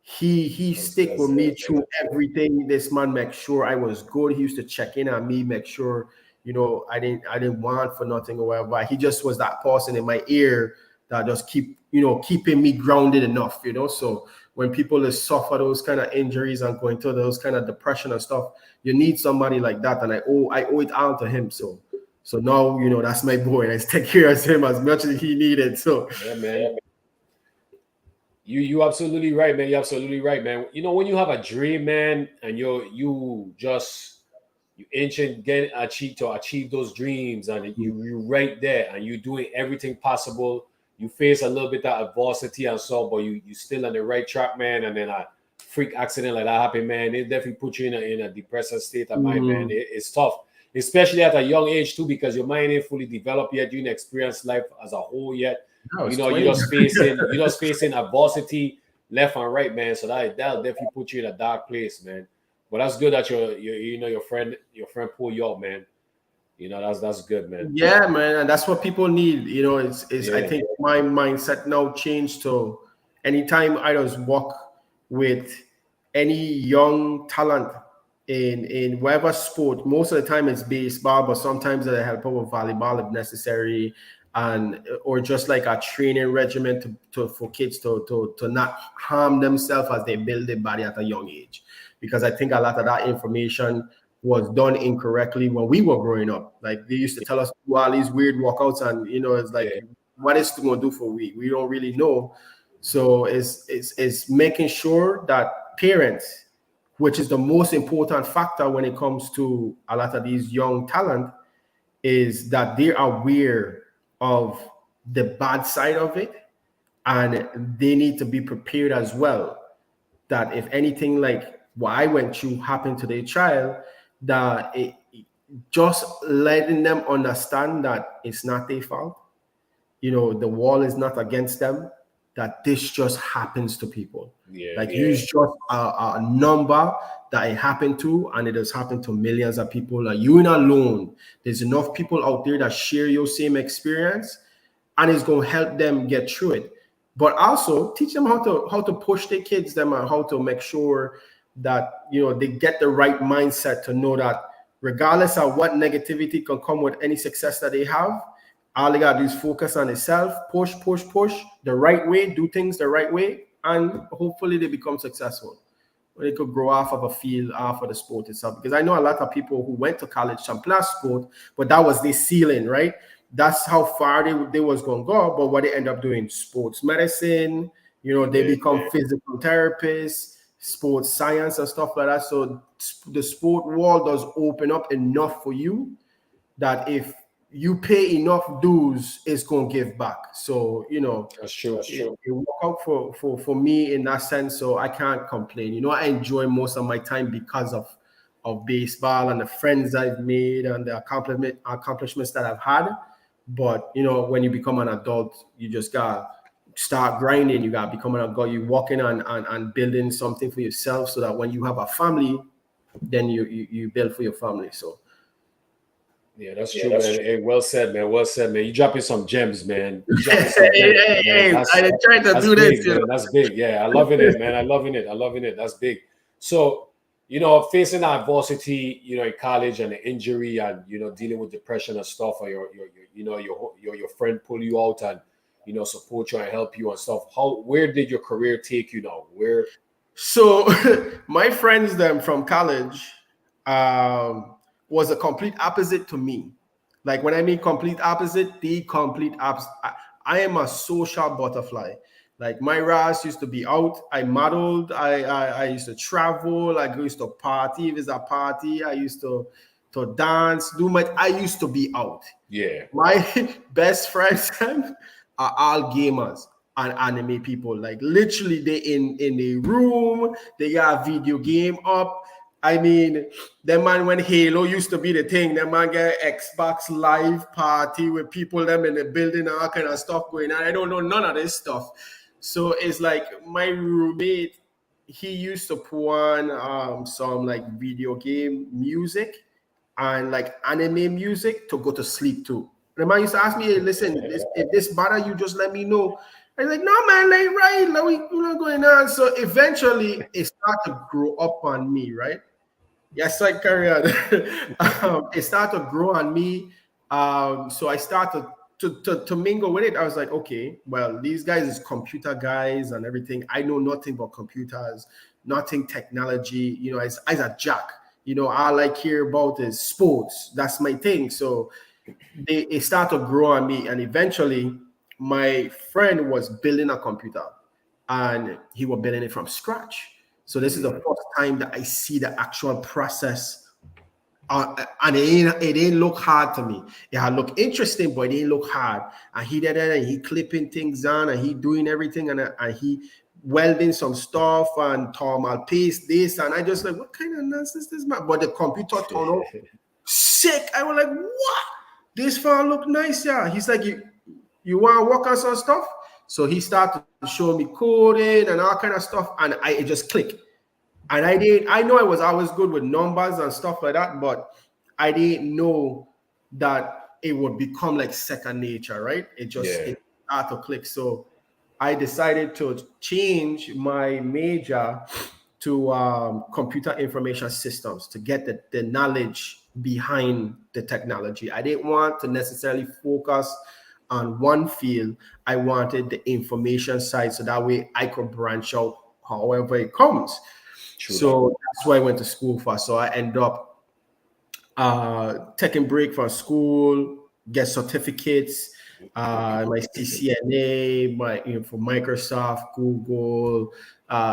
he stick with me through everything. This man make sure I was good. He used to check in on me, make sure I didn't want for nothing or whatever. He just was that person in my ear that just keeping me grounded enough. So when people suffer those kind of injuries and going through those kind of depression and stuff, you need somebody like that. And I owe it all to him. So now, that's my boy. And I take care of him as much as he needed. So yeah, man. You absolutely right, man. You're absolutely right, man. When you have a dream, man, and you just you ancient get achieve those dreams, and you right there, and you're doing everything possible. You face a little bit of adversity and so, but you still on the right track, man. And then a freak accident like that happen, man. It definitely puts you in a depressive state of mind, man. It's tough, especially at a young age too, because your mind ain't fully developed yet. You didn't experience life as a whole yet. No, You it's know, 20. you're just facing adversity left and right, man. So that'll definitely put you in a dark place, man. But that's good that your friend pulled you up, man. You know, that's good, man. Yeah, man, and that's what people need. You know, it's I Yeah. think my mindset now changed to anytime I just walk with any young talent in whatever sport. Most of the time it's baseball, but sometimes I help out with volleyball if necessary, and or just like a training regimen for kids to not harm themselves as they build their body at a young age. Because I think a lot of that information was done incorrectly when we were growing up. Like they used to tell us to do all these weird workouts, and you know, it's like, Yeah. what is it going to do for we? We don't really know. So it's making sure that parents, which is the most important factor when it comes to a lot of these young talent, is that they're aware of the bad side of it, and they need to be prepared as well. That if anything like what I went through happened to their child, that just letting them understand that it's not their fault. You know, the wall is not against them. That this just happens to people. Yeah. Like use just a number that it happened to, and it has happened to millions of people. Like you ain't alone. There's enough people out there that share your same experience, and it's going to help them get through it. But also teach them how to push their kids them, and how to make sure that you know they get the right mindset to know that regardless of what negativity can come with any success that they have, all they gotta do is focus on itself, push the right way, do things the right way, and hopefully they become successful. Or they could grow off of a field, off of the sport itself. Because I know a lot of people who went to college, some play sport, but that was their ceiling, right? That's how far they was going to go. But what they end up doing, sports medicine, you know, they become physical therapists, sports science and stuff like that. So the sport world does open up enough for you that if you pay enough dues, it's going to give back. So, you know, That's true. it work out for me in that sense. So I can't complain. You know, I enjoy most of my time because of baseball and the friends I've made and the accomplishments that I've had. But, you know, when you become an adult, you just got to start grinding. You got to become an adult. You're working on building something for yourself so that when you have a family, then you build for your family. So, yeah, that's true, man. Hey, well said, man. Well said, man. You dropping some gems, man. You dropping some hey, gems, hey, man. hey, I tried to That's do big, this, you man. know. That's big. Yeah, I loving it, man. I loving it. I loving it. That's big. So, you know, facing adversity, you know, in college and the injury, and you know, dealing with depression and stuff, or your friend pull you out and you know support you and help you and stuff. Where did your career take you now? Where? So my friends them from college was a complete opposite to me. Like when I mean complete opposite, the complete opposite. I am a social butterfly. Like my Ras used to be out. I modeled. I used to travel. I used to party. If it's a party, I used to dance. I used to be out. Yeah. My best friends are all gamers and anime people. Like literally, they in the room. They got a video game up. I mean, that man when Halo used to be the thing, that man get Xbox Live party with people them in the building and all kind of stuff going on. I don't know none of this stuff. So it's like my roommate, he used to put on some like video game music and like anime music to go to sleep to. The man used to ask me, hey, listen, if this bother you, just let me know. I was like, no, man, like, right, like, we're not going on. So eventually it started to grow up on me, right? Yes, I carry on. It started to grow on me. So I started to mingle with it. I was like, okay, well, these guys is computer guys and everything. I know nothing but computers, nothing technology. You know, as a jack, you know, all I care about is sports. That's my thing. So it started to grow on me. And eventually, my friend was building a computer and he was building it from scratch. So this is the first time that I see the actual process And it didn't look hard to me. It had looked interesting, but it didn't look hard. And he did it, and he clipping things on, and he doing everything, and he welding some stuff and thermal paste this, and I just like, what kind of nonsense this man? But the computer turned out sick. I was like, what? This file look nice, yeah. He's like, you want to work on some stuff? So he started to show me coding and all kind of stuff, and it just clicked. And I know I was always good with numbers and stuff like that, but I didn't know that it would become like second nature, right? It started to click. So I decided to change my major to computer information systems to get the knowledge behind the technology. I didn't want to necessarily focus on one field. I wanted the information side, so that way I could branch out however it comes. So that's why I went to school for. So I end up taking break from school, get certificates, my CCNA, for Microsoft, Google,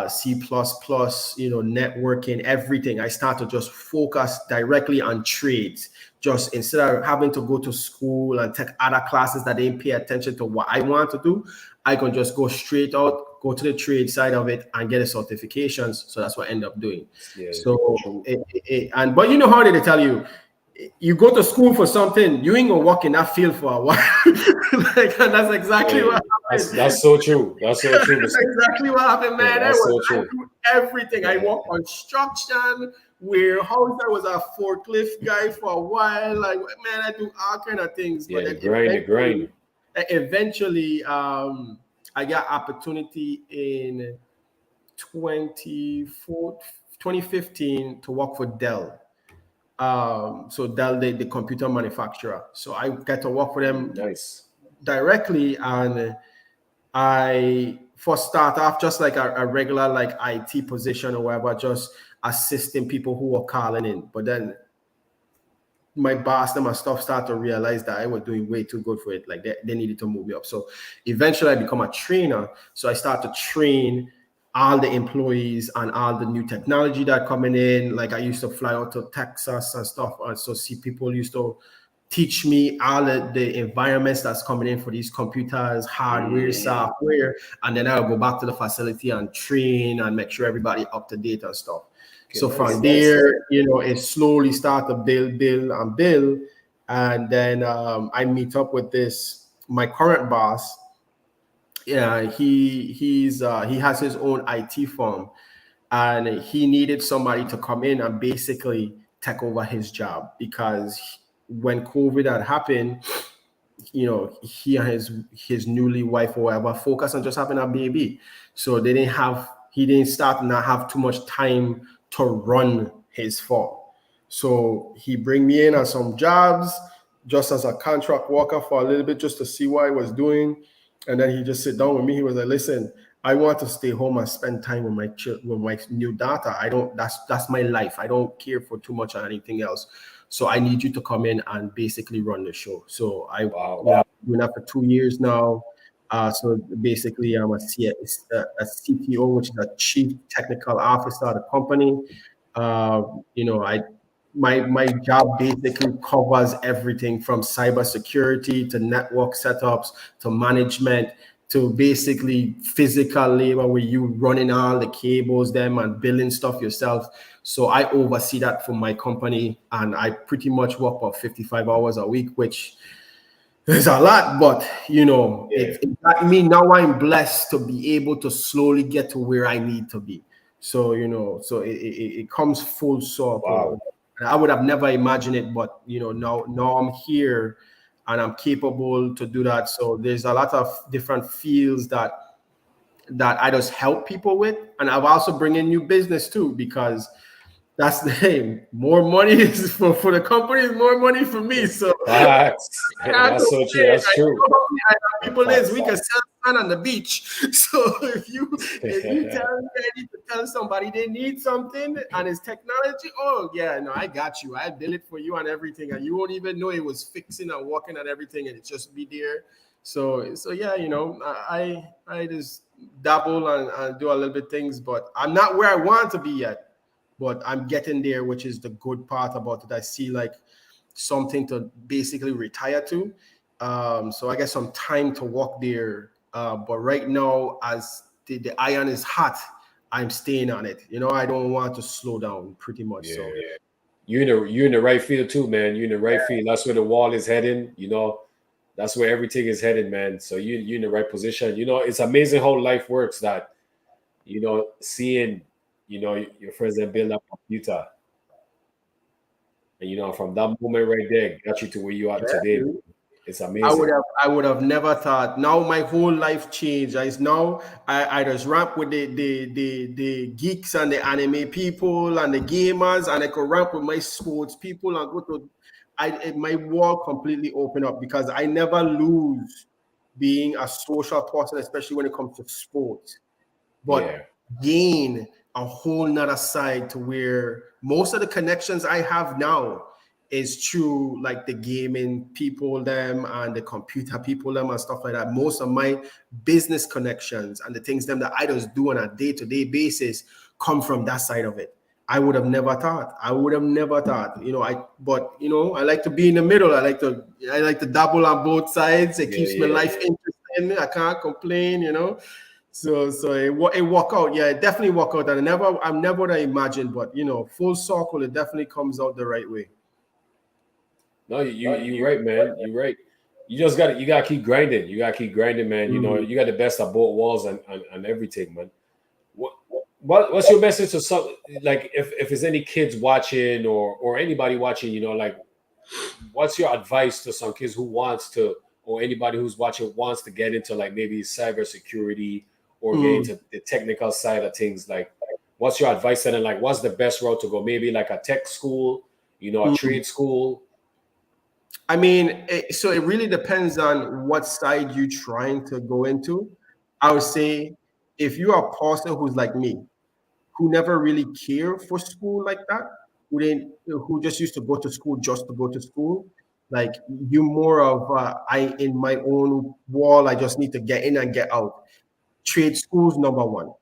C++, networking, everything. I start to just focus directly on trades. Just instead of having to go to school and take other classes that didn't pay attention to what I want to do, I can just go straight out, go to the trade side of it and get the certifications. So that's what I end up doing. But you know how they tell you, you go to school for something, you ain't gonna work in that field for a while. And that's exactly what happened. That's so true. That's so true. That's exactly what happened, man. I do everything. I work construction, warehouse. I was a forklift guy for a while. Like, man, I do all kind of things. Yeah, but grind. Eventually, I got opportunity in 2015 to work for Dell. So Dell, the computer manufacturer. So I get to work for them directly, and I first start off just like a regular like IT position or whatever, just assisting people who were calling in. But then my boss and my stuff started to realize that I was doing way too good for it. Like they needed to move me up. So eventually I become a trainer. So I start to train all the employees and all the new technology that coming in. Like I used to fly out to Texas and stuff. And so see people used to teach me all the environments that's coming in for these computers, hardware, software. And then I'll go back to the facility and train and make sure everybody up to date and stuff. So from there, it slowly start to build. And then I meet up with my current boss. Yeah, he has his own IT firm, and he needed somebody to come in and basically take over his job, because when COVID had happened, he and his newly wife or whatever focused on just having a baby. So he didn't start to not have too much time to run his firm. So he bring me in on some jobs just as a contract worker for a little bit, just to see what I was doing. And then he just sit down with me. He was like, listen, I want to stay home and spend time with my new daughter. That's my life. I don't care for too much or anything else. So I need you to come in and basically run the show. So I've been doing that for 2 years now. So basically I'm a CTO, which is a chief technical officer of the company. My job basically covers everything from cybersecurity to network setups to management to basically physical labor, where you running all the cables them and building stuff yourself. So I oversee that for my company, and I pretty much work about 55 hours a week, which is a lot, but I mean, now I'm blessed to be able to slowly get to where I need to be. So it comes full circle. Wow. I would have never imagined it, but now I'm here and I'm capable to do that. So there's a lot of different fields that I just help people with, and I've also bring in new business too, because that's the thing. More money is for the company, is more money for me. So that's so true. That's true. People we can sell sand on the beach. So if you tell me I need to tell somebody they need something and it's technology, oh yeah, no, I got you. I build it for you and everything, and you won't even know it was fixing and working and everything, and it just be there. So yeah, I just dabble and do a little bit things, but I'm not where I want to be yet. but I'm getting there, which is the good part about it. I see like something to basically retire to. So I get some time to walk there. But right now, as the iron is hot, I'm staying on it. I don't want to slow down pretty much. Yeah. So You're in the right field too, man. You're in the right field. That's where the wall is heading. That's where everything is headed, man. So you're in the right position. It's amazing how life works. That seeing your friends that build up computer, and from that moment right there got you to where you are today. It's amazing. I would have never thought. Now my whole life changed. I just ramp with the geeks and the anime people and the gamers, and I could ramp with my sports people and go to my world completely opened up because I never lose being a social person, especially when it comes to sports. But Yeah. gain a whole nother side to where most of the connections I have now is through like the gaming people them and the computer people them and stuff like that. Most of my business connections and the things them that I just do on a day-to-day basis come from that side of it. I would have never thought. I would have never thought. I like to be in the middle. I like to dabble on both sides. It keeps my Yeah. life interesting. I can't complain. So it work out. Yeah, it definitely work out. And I'm never what I imagined, but full circle, it definitely comes out the right way. No, you right, man. You're right. You gotta keep grinding. You gotta keep grinding, man. You got the best of both walls and everything, man. What's your message to some, like, if there's any kids watching or anybody watching, like, what's your advice to some kids who wants to, or anybody who's watching wants to get into, like, maybe cybersecurity or get Mm. into the technical side of things? Like, what's your advice to them? Like, what's the best route to go? Maybe like a tech school, a Mm. trade school. I mean, so it really depends on what side you're trying to go into. I would say if you're a person who's like me, who never really cared for school like that, who just used to go to school just to go to school, like you more of I in my own wall, I just need to get in and get out. Trade schools, number one.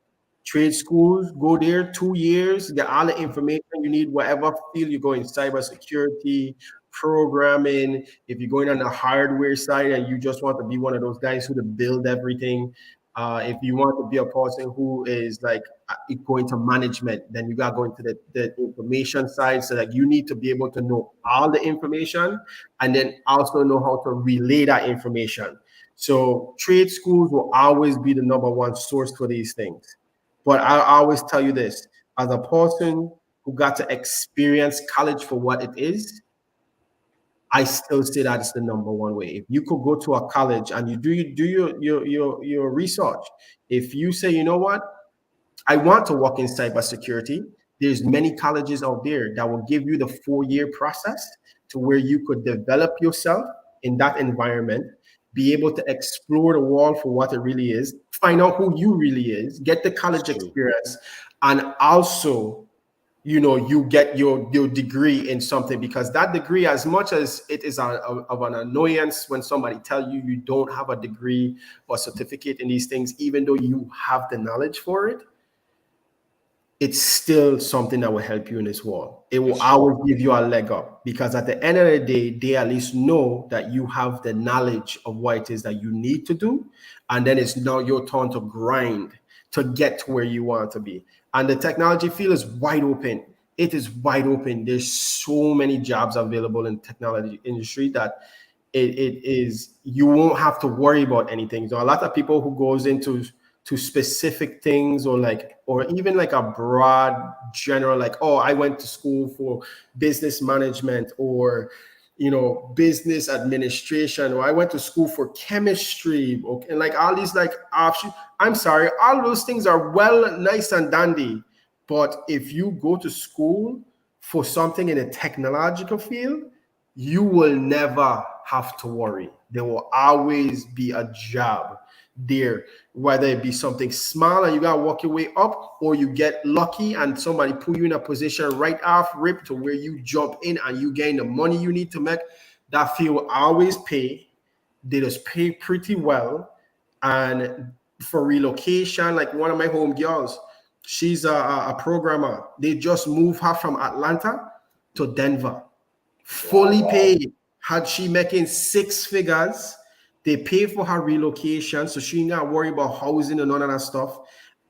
Trade schools, go there 2 years, get all the information you need, whatever field you go in, cybersecurity, programming. If you're going on the hardware side and you just want to be one of those guys who to build everything, if you want to be a person who is like going to management, then you got to go into the information side. So that you need to be able to know all the information and then also know how to relay that information. So trade schools will always be the number one source for these things. But I always tell you this, as a person who got to experience college for what it is, I still say that it's the number one way. If you could go to a college and you do your research, if you say, you know what, I want to work in cybersecurity. There's many colleges out there that will give you the 4-year process to where you could develop yourself in that environment, be able to explore the world for what it really is, find out who you really is, get the It's college true. experience, and also you get your degree in something, because that degree, as much as it is of an annoyance when somebody tell you don't have a degree or certificate in these things, even though you have the knowledge for it, it's still something that will help you in this world. It will It's true. always give you a leg up, because at the end of the day, they at least know that you have the knowledge of what it is that you need to do. And then it's now your turn to grind to get to where you want to be. And the technology field is wide open. It is wide open. There's so many jobs available in technology industry that it is, you won't have to worry about anything. So a lot of people who goes into to specific things, or even like a broad general, like, oh, I went to school for business management, or business administration, or I went to school for chemistry, okay, and like all these like options. I'm sorry, all those things are well, nice and dandy, but if you go to school for something in a technological field, you will never have to worry. There will always be a job there, whether it be something small and you gotta work your way up, or you get lucky and somebody put you in a position right off rip to where you jump in and you gain the money you need to make. That field will always pay. They just pay pretty well. And for relocation, like one of my home girls, She's a programmer. They just moved her from Atlanta to Denver. Fully paid. Had she making 6 figures, they pay for her relocation, so she ain't got to worry about housing and none of that stuff.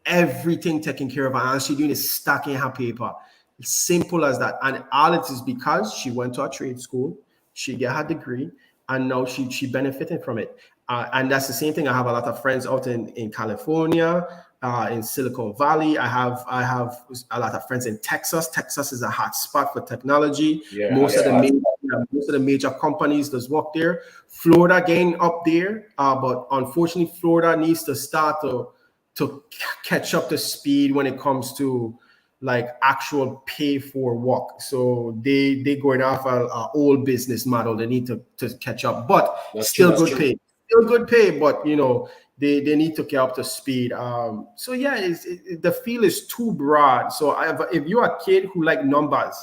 Everything taken care of her, and she doing is stacking her paper. Simple as that. And all it is because she went to a trade school, she get her degree, and now she benefited from it. And that's the same thing. I have a lot of friends out in California, in Silicon Valley. I have a lot of friends in Texas. Texas is a hot spot for technology. Yeah, most of the major companies does work there. Florida getting up there, but unfortunately, Florida needs to start to catch up to speed when it comes to like actual pay for work. So they going off a old business model. They need to catch up, but that's still true, good pay. Still good pay, but you know they need to get up to speed. So yeah, the field is too broad. So if you're a kid who like numbers,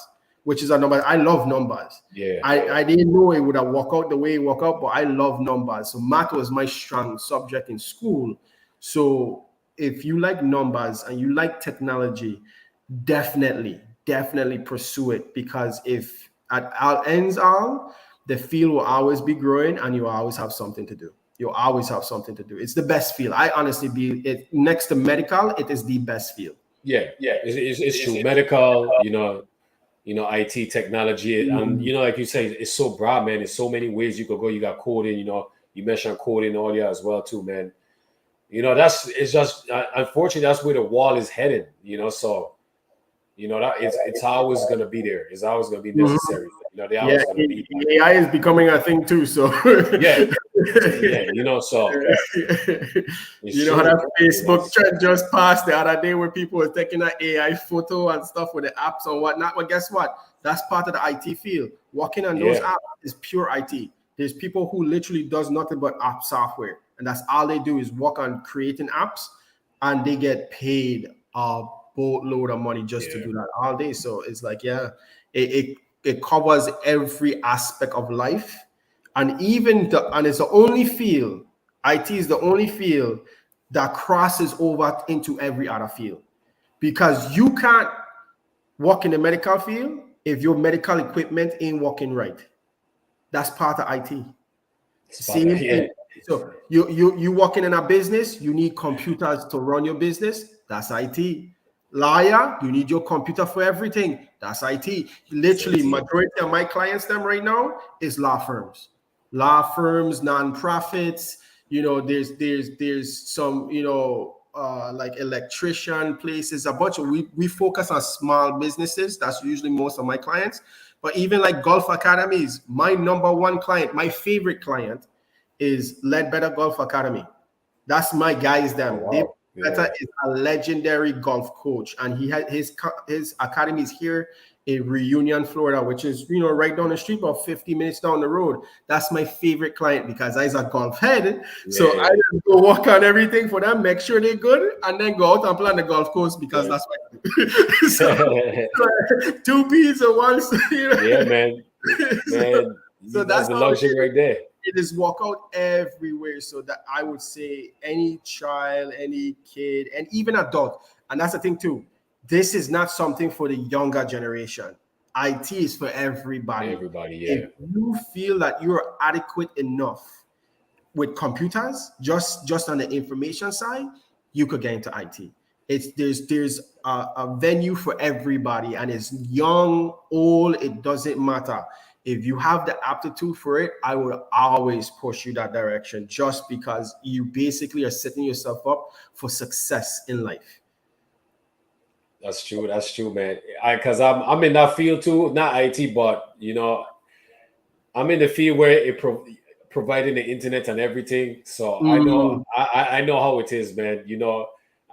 which is a number, I love numbers. Yeah, I didn't know it would have worked out the way it worked out, but I love numbers. So math was my strong subject in school. So if you like numbers and you like technology, definitely pursue it, because if at all ends all, the field will always be growing and you always have something to do. You'll always have something to do. It's the best field. I honestly it next to medical, it is the best field. Yeah, it's true. Medical, IT technology, and like you say, it's so broad, man. There's so many ways you could go. You got coding, you mentioned coding earlier as well too, man. It's just unfortunately that's where the wall is headed. So that it's always gonna be there. It's always gonna be necessary. They're always gonna be. AI is becoming a thing too. So yeah. So how that Facebook trend just passed the other day where people were taking an AI photo and stuff with the apps and whatnot. But guess what? That's part of the IT field. Working on those apps is pure IT. There's people who literally does nothing but app software, and that's all they do is work on creating apps, and they get paid a boatload of money just to do that all day. So it's like, it covers every aspect of life. And and it's the only field, IT is the only field that crosses over into every other field. Because you can't work in the medical field if your medical equipment ain't working right. That's part of IT. Same thing. So you working in a business, you need computers to run your business. That's IT. Lawyer, you need your computer for everything. That's IT. Literally, majority of my clients them right now is law firms, nonprofits. There's some like electrician places. A bunch of we focus on small businesses. That's usually most of my clients. But even like golf academies, my number one client, my favorite client, is Ledbetter Golf Academy. That's my guys. Them. Oh, wow. Ledbetter is a legendary golf coach, and he had his academy is here in Reunion, Florida, which is right down the street, about 50 minutes down the road. That's my favorite client because I'm a golf head. So I just go work on everything for them, make sure they're good, and then go out and play on the golf course because that's what I do. So, 2 peas and 1. Yeah, man. So that's the luxury right there. It is walk out everywhere. So that I would say any child, any kid, and even adult. And that's the thing too. This is not something for the younger generation. IT is for everybody. If you feel that you're adequate enough with computers, just on the information side, you could get into IT. There's a venue for everybody, and it's young, old, it doesn't matter. If you have the aptitude for it, I would always push you that direction, just because you basically are setting yourself up for success in life. That's true, man. Because I'm in that field too, not IT, but I'm in the field where it providing the internet and everything. So I know how it is, man.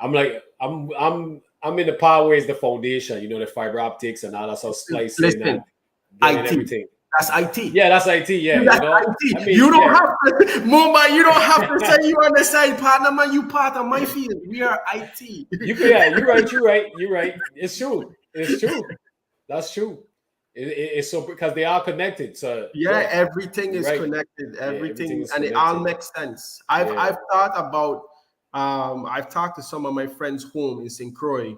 I'm in the power where is the foundation. The fiber optics and all that stuff, splicing and everything. That's IT. Yeah, that's IT. Yeah, that's IT. I mean, you don't have to, Mumbai. You don't have to say you on the side, partner, man. You part of my field. We are IT. You're right. It's true. That's true. It's so because they are connected. So everything is connected. Everything is and connected. It all makes sense. I've thought about I've talked to some of my friends home in St. Croix,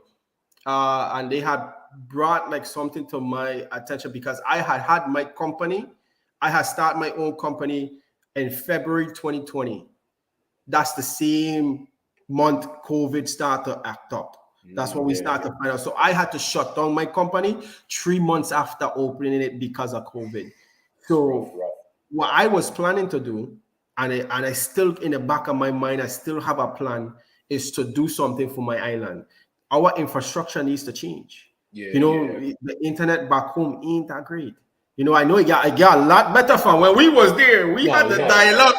and they had brought like something to my attention because I had my company. I had started my own company in February 2020. That's the same month COVID started to act up. That's when we started to find out. So I had to shut down my company 3 months after opening it because of COVID. So what I was planning to do, and I still in the back of my mind, I still have a plan, is to do something for my island. Our infrastructure needs to change. The internet back home ain't that great. I know it got a lot better from when we was there. We had the dial-up.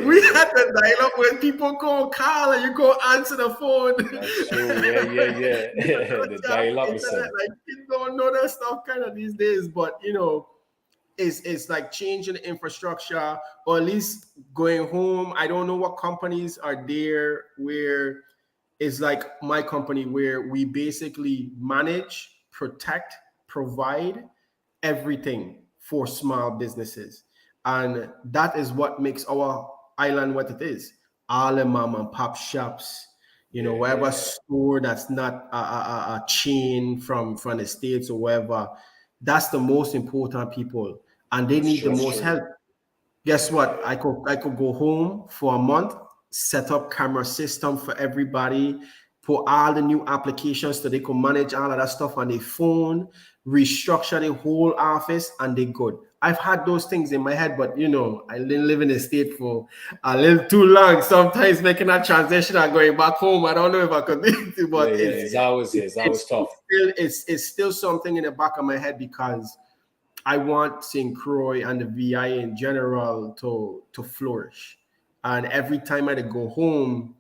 We had the dial-up when people call and you go answer the phone. That's true. Yeah. The dial-up is like people don't know that stuff kind of these days, but it's like changing the infrastructure, or at least going home. I don't know what companies are there where it's like my company, where we basically manage, protect, provide everything for small businesses. And that is what makes our island what it is. All the mom and pop shops, wherever store that's not a chain from the States or wherever, that's the most important people. And they need the most help. Guess what? I could go home for a month, set up camera system for everybody, put all the new applications so they can manage all of that stuff on their phone, restructure the whole office, and they good. I've had those things in my head, but I didn't live in the state for a little too long. Sometimes making that transition and going back home, I don't know if I could do it, but it's always tough. It's still something in the back of my head because I want St. Croix and the VI in general to flourish. And every time I go home,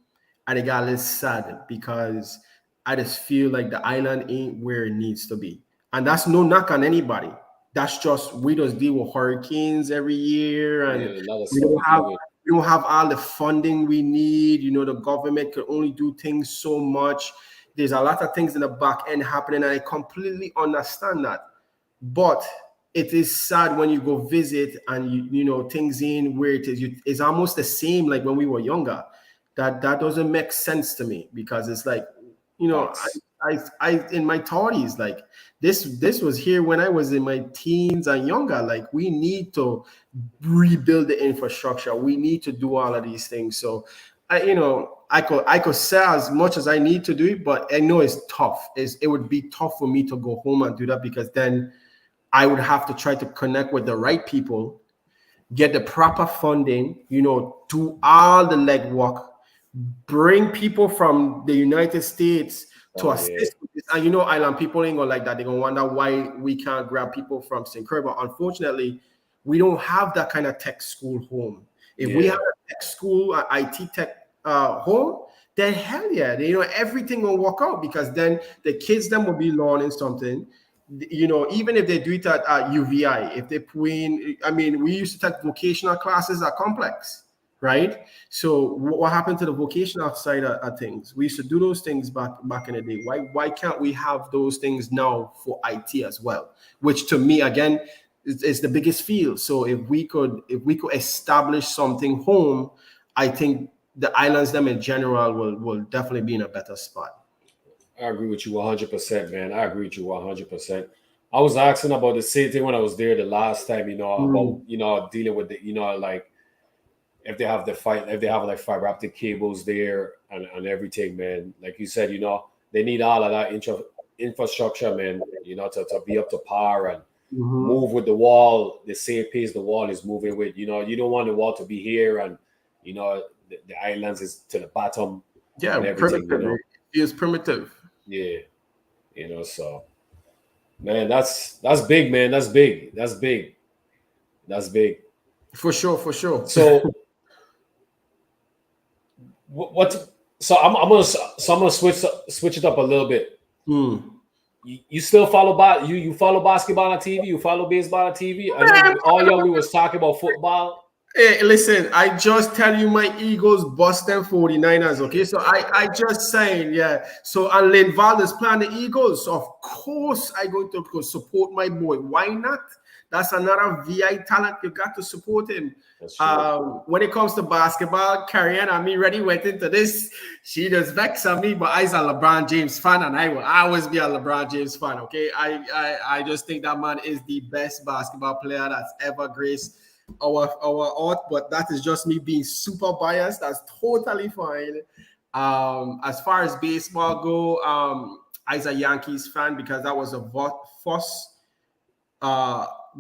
I got a little sad because I just feel like the island ain't where it needs to be. And that's no knock on anybody. That's just, we just deal with hurricanes every year, and we don't have all the funding we need. The government can only do things so much. There's a lot of things in the back end happening, and I completely understand that. But it is sad when you go visit and things in where it is. It's almost the same like when we were younger. That doesn't make sense to me, because it's like, I in my 30s, like this was here when I was in my teens and younger. Like, we need to rebuild the infrastructure. We need to do all of these things. So I could say as much as I need to do it, but I know it's tough. It would be tough for me to go home and do that, because then I would have to try to connect with the right people, get the proper funding, do all the legwork, bring people from the United States to assist with this. And island people ain't gonna like that. They're gonna wonder why we can't grab people from St. Croix. But unfortunately, we don't have that kind of tech school home. If we have a tech school, IT tech home, then hell yeah, everything will work out, because then the kids then will be learning something. Even if they do it at UVI, if they put in, we used to take vocational classes at Complex, right? So what happened to the vocational side of things? We used to do those things back in the day. Why can't we have those things now for IT as well? Which to me, again, is the biggest field. So if we could establish something home, I think the islands, them in general, will definitely be in a better spot. I agree with you 100%, man. I agree with you 100%. I was asking about the same thing when I was there the last time, about, dealing with the, like, if they have like fiber optic cables there and everything, man. Like you said, they need all of that infrastructure, man, to be up to par and move with the wall, the same pace the wall is moving with. You don't want the wall to be here and, the islands is to the bottom. Yeah, primitive. It's primitive. Yeah, so, man, that's big, man. That's big. For sure. So, So I'm gonna switch it up a little bit. You still follow you follow basketball on TV? You follow baseball on TV? I know all y'all we was talking about football. Hey, listen, I just tell you my Eagles bust them 49ers, okay? So I just saying, yeah. So and Linval is playing the Eagles. So of course I going to support my boy. Why not? That's another VI talent. You got to support him. That's true. When it comes to basketball, Carrie and me ready went into this. She just vexed on me, but I's a LeBron James fan, and I will always be a LeBron James fan. Okay, I just think that man is the best basketball player that's ever graced our art. But that is just me being super biased. That's totally fine. As far as baseball go, I's a Yankees fan because that was a first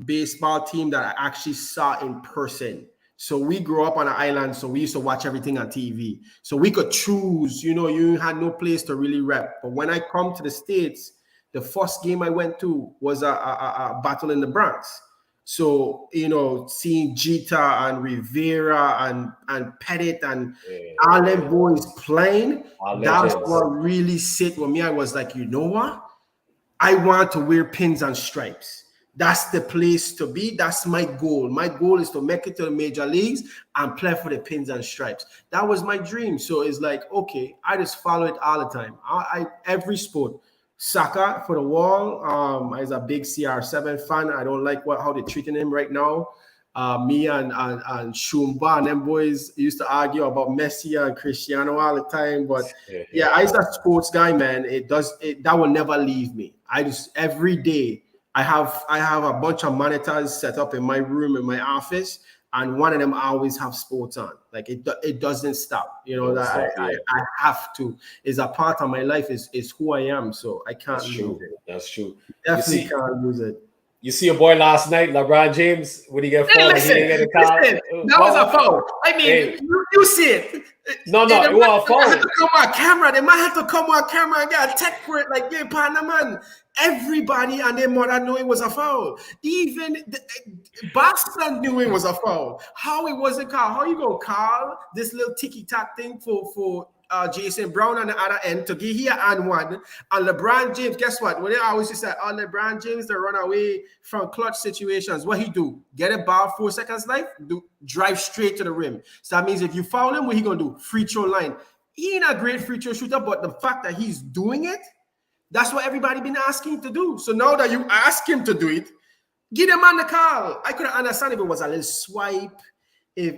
baseball team that I actually saw in person. So we grew up on an island, so we used to watch everything on TV. So we could choose, you had no place to really rep. But when I come to the States, the first game I went to was a battle in the Bronx. So, seeing Jeter and Rivera and Pettit and all them boys playing, that's what really sit with me. I was like, you know what? I want to wear pins and stripes. That's the place to be. That's my goal. My goal is to make it to the major leagues and play for the pins and stripes. That was my dream. So it's like, okay, I just follow it all the time. I every sport. Soccer for the wall. I was a big CR7 fan. I don't like how they're treating him right now. Me and Shumba and them boys used to argue about Messi and Cristiano all the time. But yeah, I was a sports guy, man. That will never leave me. I just every day I have a bunch of monitors set up in my room in my office, and one of them always have sports on. Like it doesn't stop. I have to. It's a part of my life. Is who I am. So I can't lose it. That's true. Definitely can't lose it. You see a boy last night, LeBron James, when he get fouled, he didn't get a call. That was a foul. I mean, you see it. No, it was a foul. They might have to come on camera. They might have to come on camera and get a tech for it. Like, yeah, partner, man. Everybody and their mother knew it was a foul. Even Boston knew it was a foul. How it wasn't called? How you gonna call this little ticky-tack thing for Jason Brown on the other end to get here and one, and LeBron James, guess what? When they always say, LeBron James to run away from clutch situations, what he do? Get a ball 4 seconds left, drive straight to the rim. So that means if you foul him, what he gonna do? Free throw line. He ain't a great free throw shooter, but the fact that he's doing it, that's what everybody been asking him to do. So now that you ask him to do it, get him on the call. I could understand if it was a little swipe, if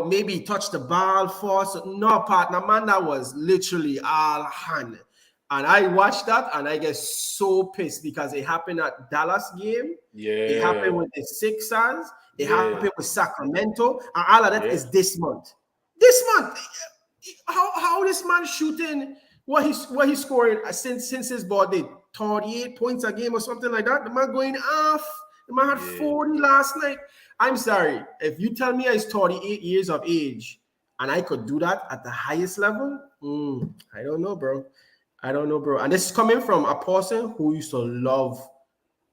maybe he touched the ball first. No, partner, man, that was literally all hand. And I watched that and I get so pissed because it happened at Dallas game. Yeah. It happened with the Sixers. It happened with Sacramento. And all of that is this month. This month. How this man shooting what he's scoring since his birthday? 38 points a game or something like that. The man going off. The man had 40 last night. I'm sorry. If you tell me I was 38 years of age and I could do that at the highest level, I don't know, bro. And this is coming from a person who used to love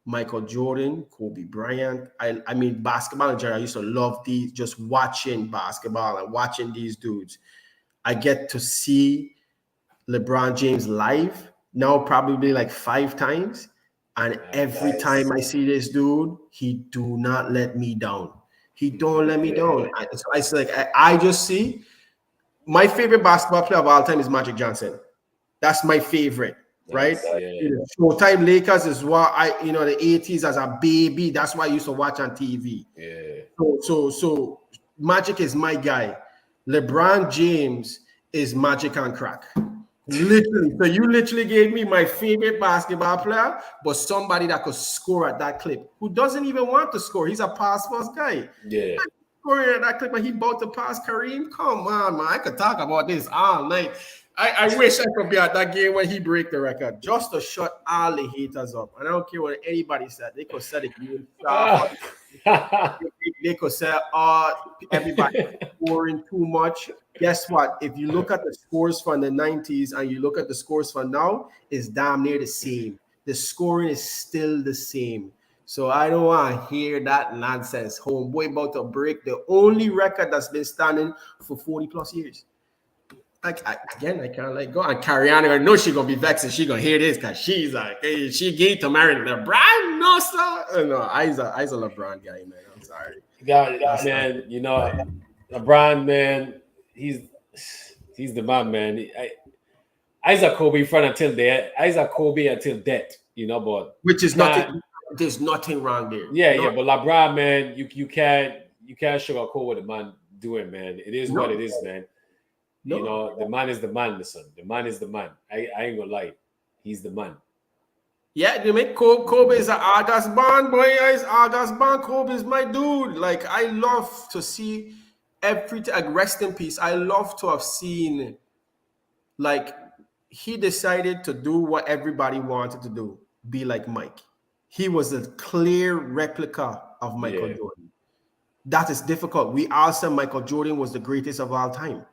Michael Jordan, Kobe Bryant. I mean, basketball in general. I used to love just watching basketball and watching these dudes. I get to see LeBron James live now probably like 5 times. And every time I see this dude, he do not let me down. He don't let me down. It's like I just see my favorite basketball player of all time is Magic Johnson. That's my favorite, right? Showtime Lakers is what the 80s as a baby. That's what I used to watch on TV. Yeah. So Magic is my guy. LeBron James is Magic on crack. Literally. So you literally gave me my favorite basketball player, but somebody that could score at that clip, who doesn't even want to score. He's a pass-first guy. Yeah. Scoring at that clip, but he about to pass Kareem. Come on, man. I could talk about this all night. I wish I could be at that game when he break the record, just to shut all the haters up. And I don't care what anybody said. They could say they could say, everybody scoring too much. Guess what? If you look at the scores from the 90s and you look at the scores from now, it's damn near the same. The scoring is still the same. So I don't want to hear that nonsense. Homeboy about to break the only record that's been standing for 40 plus years. I can't let go. And Cariana, I know she's gonna be vexed and she's gonna hear this because she's like, hey, she gave to marry LeBron. No, sir. No, I's a LeBron guy, man. I'm sorry. Man, LeBron, man, he's the man. I's a Kobe fan until death. I's a Kobe until death, but which is nothing. There's nothing wrong there. Yeah, No, yeah, but LeBron, man, you can't sugarcoat what the man doing, man. It is what it no, is, man. You no. know, the man is the man, listen. The man is the man. I ain't gonna lie. He's the man. Yeah, they make Kobe is an August band, boy. Yeah, it's August band. Kobe is my dude. Like, I love to see everything. Like, rest in peace. I love to have seen, like, he decided to do what everybody wanted to do, be like Mike. He was a clear replica of Michael Yeah, Jordan. That is difficult. We all said Michael Jordan was the greatest of all time.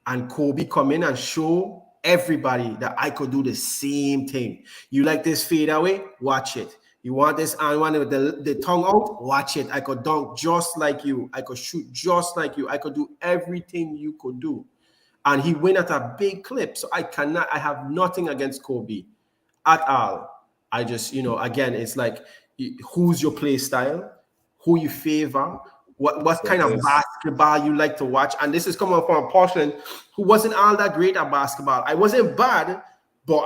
And Kobe come in and show everybody that I could do the same thing. You like this fade away? Watch it. You want this and one with the tongue out? Watch it. I could dunk just like you. I could shoot just like you. I could do everything you could do. And he went at a big clip. So I have nothing against Kobe at all. I just, again, it's like, who's your play style? Who you favor? What kind of Celtics. basketball you like to watch? And this is coming from a person who wasn't all that great at basketball. I wasn't bad, but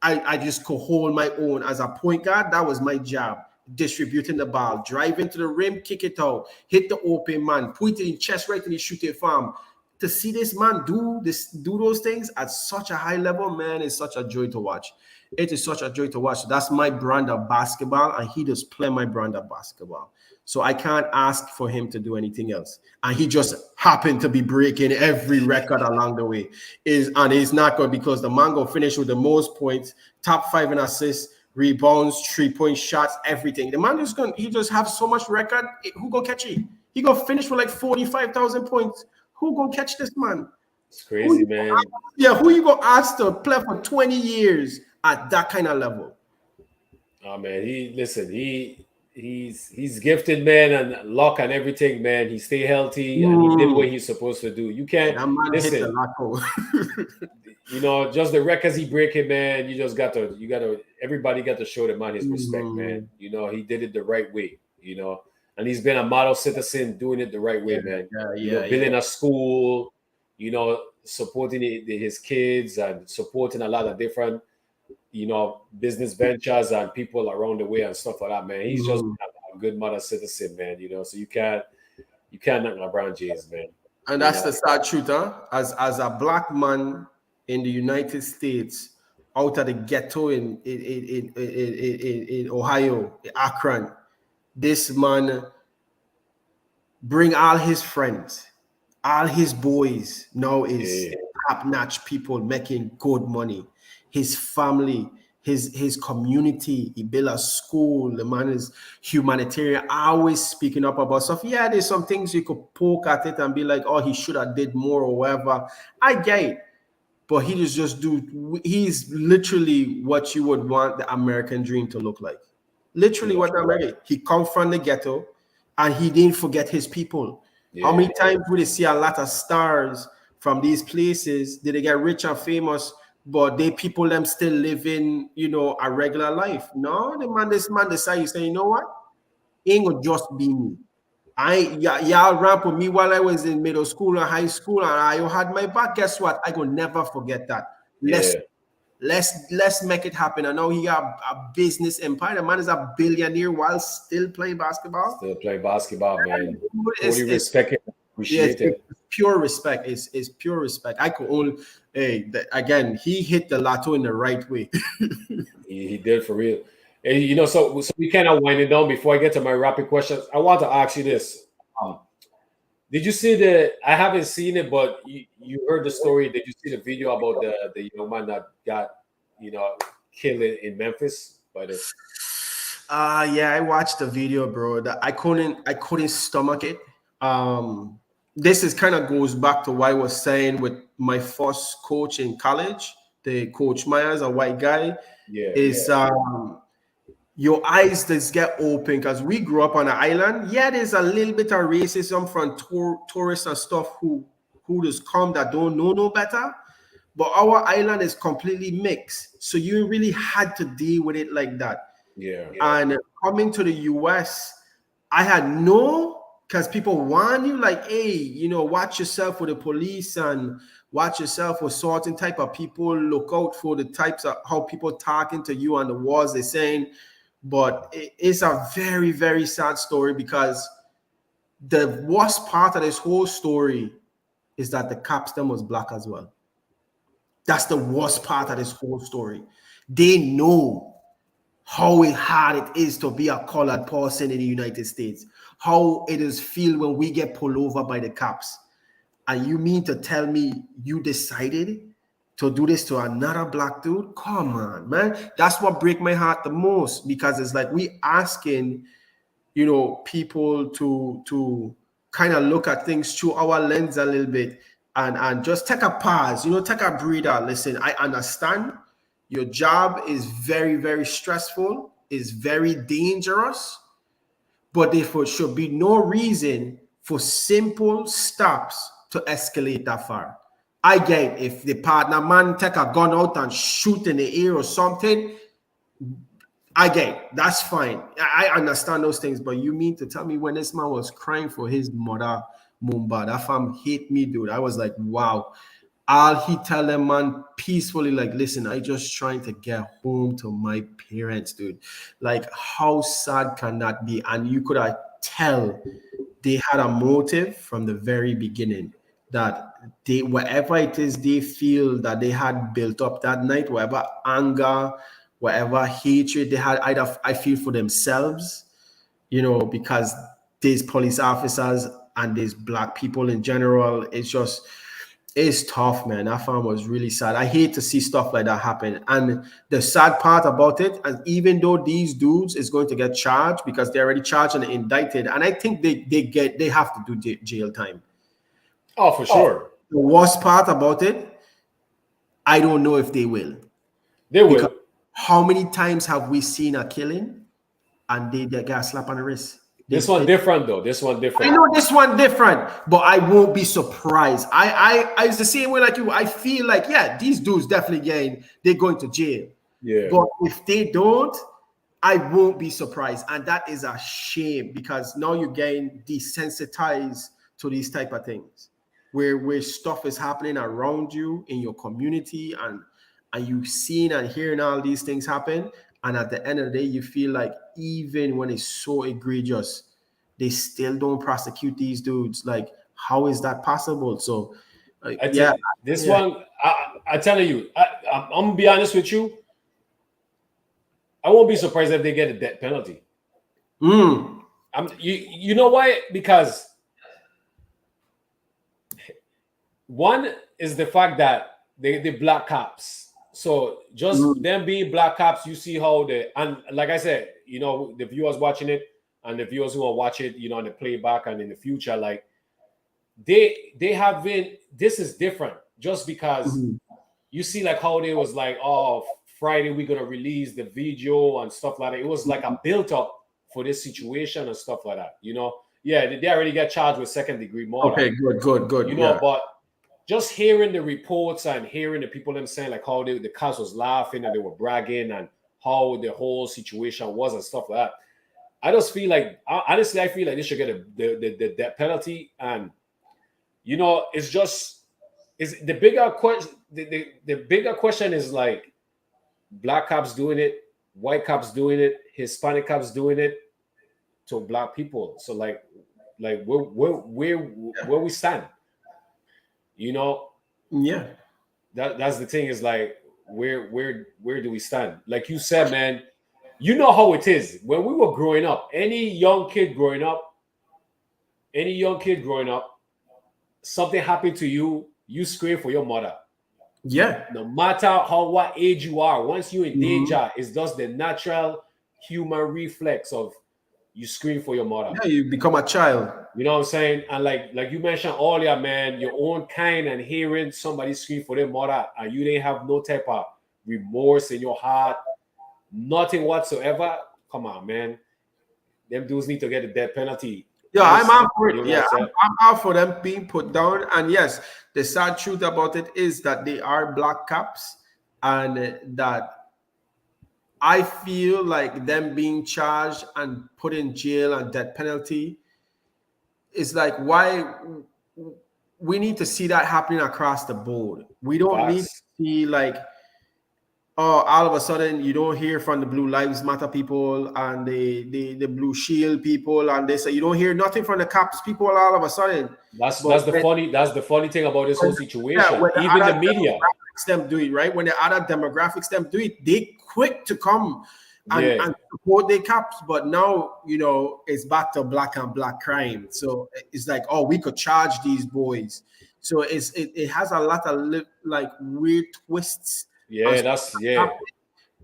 I just could hold my own as a point guard. That was my job. Distributing the ball, drive into the rim, kick it out, hit the open man, put it in chest right and he shoot it farm. To see this man do those things at such a high level, man, is such a joy to watch. It is such a joy to watch. That's my brand of basketball, and he does play my brand of basketball. So I can't ask for him to do anything else. And he just happened to be breaking every record along the way. And it's not good because the man go finish with the most points, top 5 in assists, rebounds, 3-point shots, everything. The man he just have so much record. Who gonna catch it? He gonna finish with like 45,000 points. Who gonna catch this man? It's crazy, man. Who you gonna ask to play for 20 years at that kind of level? Oh man, he's gifted, man, and luck and everything, man. He stay healthy and he did what he's supposed to do. You can't That man hit the listen. lotto. Just the records he breaking, man. Everybody got to show the man his respect, man. He did it the right way. And he's been a model citizen doing it the right way, man. Building a school, supporting his kids and supporting a lot of different, business ventures and people around the way and stuff like that, man. He's just a good model citizen, man. So you can't knock LeBron James, man. And that's the sad truth, huh? As a black man in the United States, out of the ghetto in Ohio, Akron, this man bring all his friends, all his boys now is top-notch people making good money. His family, his community, he built a school. The man is humanitarian, always speaking up about stuff. Yeah, there's some things you could poke at it and be like, oh, he should have did more or whatever. I get it. But he's literally what you would want the American dream to look like. Literally what he come from the ghetto and he didn't forget his people. How many times would they see a lot of stars from these places? Did they get rich and famous, but people them still living, a regular life? No, this man decided, say, you know what? It ain't gonna just be me. Y'all ramp with me while I was in middle school and high school, and I had my back. Guess what? I could never forget that. Let's make it happen. I know he got a business empire. The man is a billionaire while still playing basketball. Still play basketball, man. Totally respect it. Appreciate it. It's pure respect. It's pure respect. I could only again, he hit the lotto in the right way. he did for real. And so we kind of wind it down before I get to my rapid questions. I want to ask you this. Did you see I haven't seen it, but you heard the story. Did you see the video about the young man that got, killed in Memphis by the yeah, I watched the video, bro. That I couldn't stomach it. This is kind of goes back to what I was saying with my first coach in college, the Coach Myers, a white guy. Your eyes just get open because we grew up on an island. Yeah, there's a little bit of racism from tourists and stuff who just come that don't know no better. But our island is completely mixed. So you really had to deal with it like that. And coming to the US, I had because people warn you like, hey, watch yourself with the police and watch yourself with certain type of people. Look out for the types of how people talking to you on the walls. They're saying, But it's a very, very sad story because the worst part of this whole story is that the captain was black as well. That's the worst part of this whole story. They know how hard it is to be a colored person in the United States, how it is feel when we get pulled over by the cops. And you mean to tell me you decided to do this to another black dude? Come on, man. That's what break my heart the most, because it's like we asking, people to kind of look at things through our lens a little bit, and just take a pause, take a breather. Listen, I understand your job is very, very stressful, is very dangerous, but there should be no reason for simple stops to escalate that far. I get it. If the partner man take a gun out and shoot in the air or something, I get it. That's fine. I understand those things, but you mean to tell me when this man was crying for his mother, Mumba, that fam hate me, dude. I was like, wow. All he tell them, man, peacefully, like, listen, I just trying to get home to my parents, dude. Like, how sad can that be? And you could tell they had a motive from the very beginning, that they, whatever it is they feel that they had built up that night, whatever anger, whatever hatred they had, either I feel for themselves, because these police officers and these black people in general, it's tough, man. That farm was really sad. I hate to see stuff like that happen. And the sad part about it, and even though these dudes is going to get charged because they're already charged and indicted, and I think they have to do jail time. Oh, for sure. The worst part about it, I don't know if they will. They will. Because how many times have we seen a killing and they get a slap on the wrist? This one different though. This one different. I know this one different, but I won't be surprised. I it's the same way like you. I feel like, yeah, these dudes definitely they're going to jail. Yeah. But if they don't, I won't be surprised. And that is a shame, because now you're getting desensitized to these type of things where stuff is happening around you in your community, and you seeing and hearing all these things happen. And at the end of the day, you feel like even when it's so egregious, they still don't prosecute these dudes. Like, how is that possible? So, one, I tell you, I'm gonna be honest with you. I won't be surprised if they get a death penalty. You know why? Because one is the fact that the black cops. So just them being black cops, you see how and like I said, the viewers watching it and the viewers who will watch it, on the playback and in the future, like they have been. This is different, just because you see like how they was like, oh, Friday we're gonna release the video and stuff like that. It was like a built up for this situation and stuff like that. Yeah, they already get charged with second-degree murder. Okay, good. But just hearing the reports and hearing the people them saying like how the cops was laughing and they were bragging and how the whole situation was and stuff like that, I just feel like, honestly, I feel like they should get the death penalty. And is the bigger question. The bigger question is like, black cops doing it, white cops doing it, Hispanic cops doing it to black people. So like where we stand. Yeah, that's the thing, is like, where do we stand? Like you said, man, you know how it is when we were growing up. Any young kid growing up, something happened to you, you scream for your mother. Yeah, no matter what age you are. Once you're in danger, it's just the natural human reflex of you scream for your mother. Yeah, you become a child. You know what I'm saying? And like you mentioned earlier, man, your own kind, and hearing somebody scream for their mother and you didn't have no type of remorse in your heart, nothing whatsoever. Come on, man. Them dudes need to get a death penalty. Yeah, I'm out for it. Yeah, I'm out for them being put down. And yes, the sad truth about it is that they are black cops, and that I feel like them being charged and put in jail and death penalty is like, why we need to see that happening across the board. We don't need to see like, all of a sudden you don't hear from the Blue Lives Matter people and the Blue Shield people, and they say you don't hear nothing from the cops people all of a sudden. That's But that's the funny thing about this whole situation. when the Even other the media, demographics them do it, right? When the other demographics them do it, they quick to come and support their cops. But now, you know, it's back to black and black crime. So it's like, oh, we could charge these boys. So it has a lot of like weird twists. yeah, that's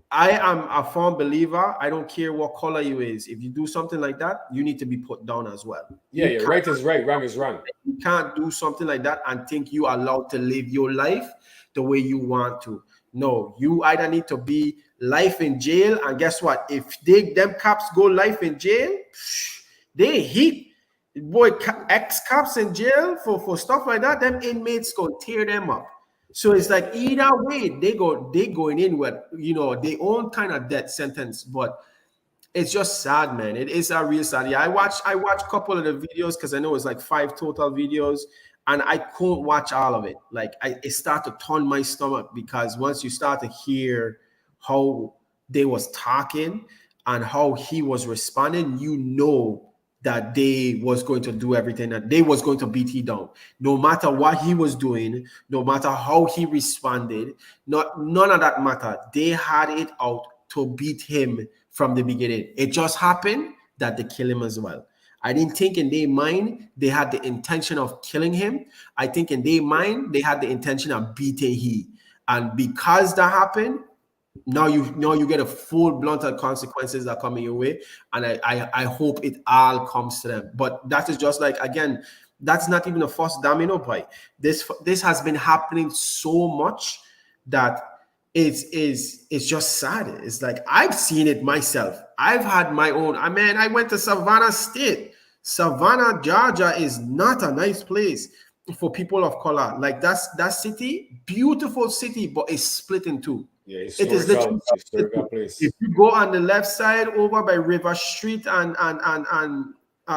I am a firm believer. I don't care what color you is. If you do something like that, you need to be put down as well. Yeah, right is right, wrong is wrong. You can't do something like that and think you are allowed to live your life the way you want to. No, you either need to be life in jail, and guess what? If them cops go life in jail, they heat. Boy, ex-cops in jail for stuff like that, them inmates gonna tear them up. So it's like either way, they going in with, you know, their own kind of death sentence. But it's just sad, man. It is a real sad. Yeah, I watched a couple of the videos because I know it's like 5 total videos, and I couldn't watch all of it. Like it started to turn my stomach, because once you start to hear how they was talking and how he was responding, you know that they was going to do everything, that they was going to beat he down, no matter what he was doing, no matter how he responded. None of that mattered. They had it out to beat him from the beginning. It just happened that they kill him as well. I didn't think in their mind they had the intention of killing him. I think in their mind they had the intention of beating he. And because that happened, now you get a full blunted consequences that coming your way, and I hope it all comes to them. But that is just like, again, that's not even a first domino bite. This has been happening so much that it's just sad. It's like I've seen it myself. I've had my own. I went to Savannah State. Savannah, Georgia is not a nice place for people of color. Like that city, beautiful city, but it's split in two. Yeah, it is literally historical place. If you go on the left side over by River Street and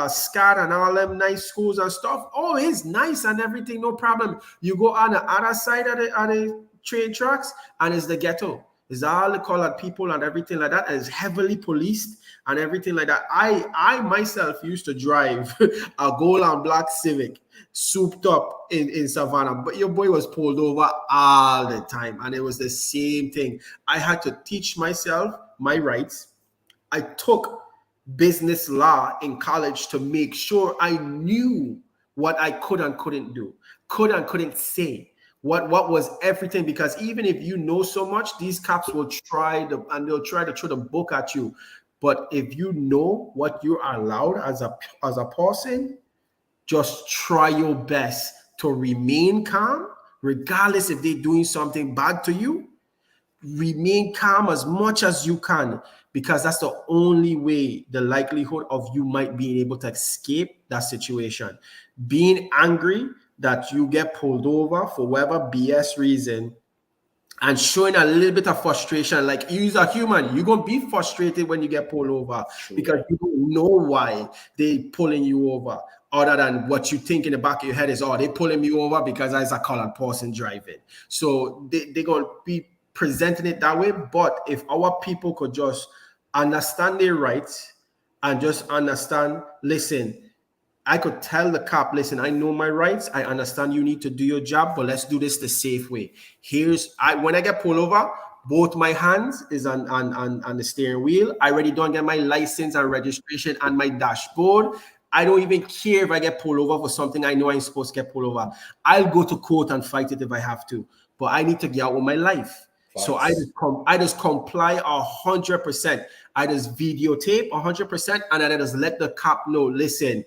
Scott and all them nice schools and stuff, oh, it's nice and everything, no problem. You go on the other side of the train tracks, and it's the ghetto. It's all the colored people and everything like that, and it's heavily policed and everything like that. I myself used to drive a gold and black Civic, souped up in Savannah, but your boy was pulled over all the time, and it was the same thing. I had to teach myself my rights. I took business law in college to make sure I knew what I could and couldn't do, could and couldn't say, what was everything, because even if you know so much, these cops will they'll try to throw the book at you. But if you know what you're allowed as a person, just try your best to remain calm, regardless if they're doing something bad to you. Remain calm as much as you can, because that's the only way, the likelihood of you might be able to escape that situation. Being angry that you get pulled over for whatever BS reason, and showing a little bit of frustration, like you're a human, you're going to be frustrated when you get pulled over, because you don't know why they pulling you over, other than what you think in the back of your head is, oh, they pulling me over because I was a colored person driving. So they're going to be presenting it that way. But if our people could just understand their rights and just understand, listen, I could tell the cop, listen, I know my rights. I understand you need to do your job, but let's do this the safe way. When I get pulled over, both my hands is on the steering wheel. I already don't get my license and registration and my dashboard. I don't even care if I get pulled over for something I know I'm supposed to get pulled over. I'll go to court and fight it if I have to, but I need to get out with my life. Facts. So I just comply 100%. I just videotape 100%, and I just let the cop know, listen,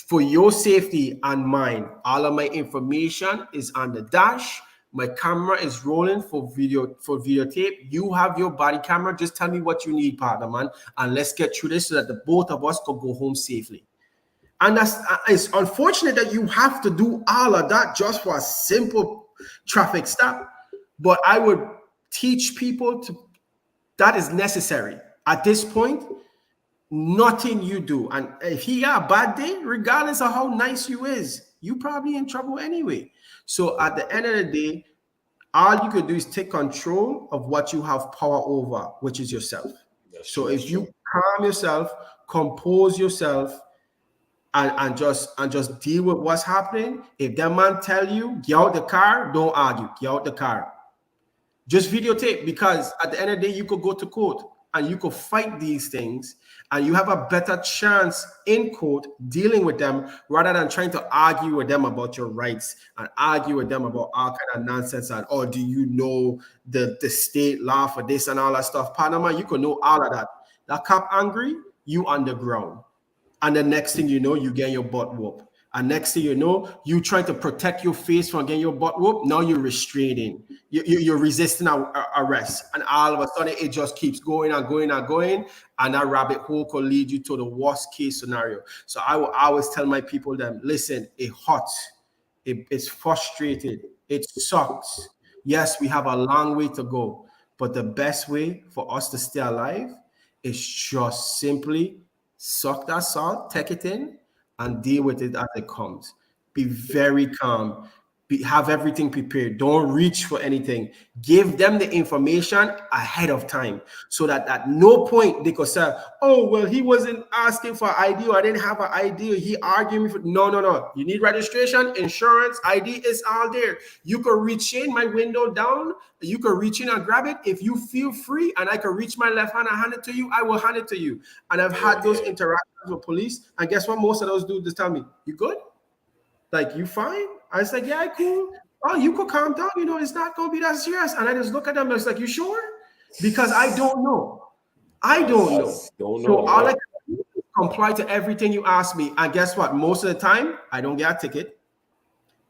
for your safety and mine, all of my information is on the dash. My camera is rolling for videotape. You have your body camera. Just tell me what you need, partner, man, and let's get through this so that the both of us can go home safely. And it's unfortunate that you have to do all of that just for a simple traffic stop. But I would teach people that is necessary. At this point, nothing you do, and if he got a bad day, regardless of how nice you is, you probably in trouble anyway. So at the end of the day, All you could do is take control of what you have power over, which is yourself. That's So true. That's if you true. calm yourself, compose yourself, and just deal with what's happening. If that man tell you get out the car, don't argue. Get out the car. Just videotape, because at the end of the day, you could go to court and you could fight these things, and you have a better chance in court dealing with them rather than trying to argue with them about your rights and argue with them about all kind of nonsense and, oh, do you know the state law for this and all that stuff. Panama, you could know all of that. That cop angry, you on the ground. And the next thing you know, you get your butt whooped. And next thing you know, you trying to protect your face from getting your butt whooped. Now you're restraining. You're resisting arrest. And all of a sudden, it just keeps going and going and going. And that rabbit hole could lead you to the worst case scenario. So I will always tell my people, them, listen, it hurts. It's frustrated. It sucks. Yes, we have a long way to go. But the best way for us to stay alive is just simply suck that salt, take it in, and deal with it as it comes. Be very calm. Have everything prepared. Don't reach for anything. Give them the information ahead of time so that at no point they could say, oh, well, he wasn't asking for ID, or I didn't have an ID, or he argued me for. No. You need registration, insurance, ID is all there. You could reach in my window down. You could reach in and grab it. If you feel free and I can reach my left hand and hand it to you, I will hand it to you. And I've had those interactions with police. And guess what? Most of those dudes just tell me, you good? Like, you fine? I was like, yeah, cool. Oh, you could calm down. You know, it's not going to be that serious. And I just look at them and it's like, you sure? Because I don't know. I don't know. So all I can do is comply to everything you ask me. And guess what? Most of the time, I don't get a ticket.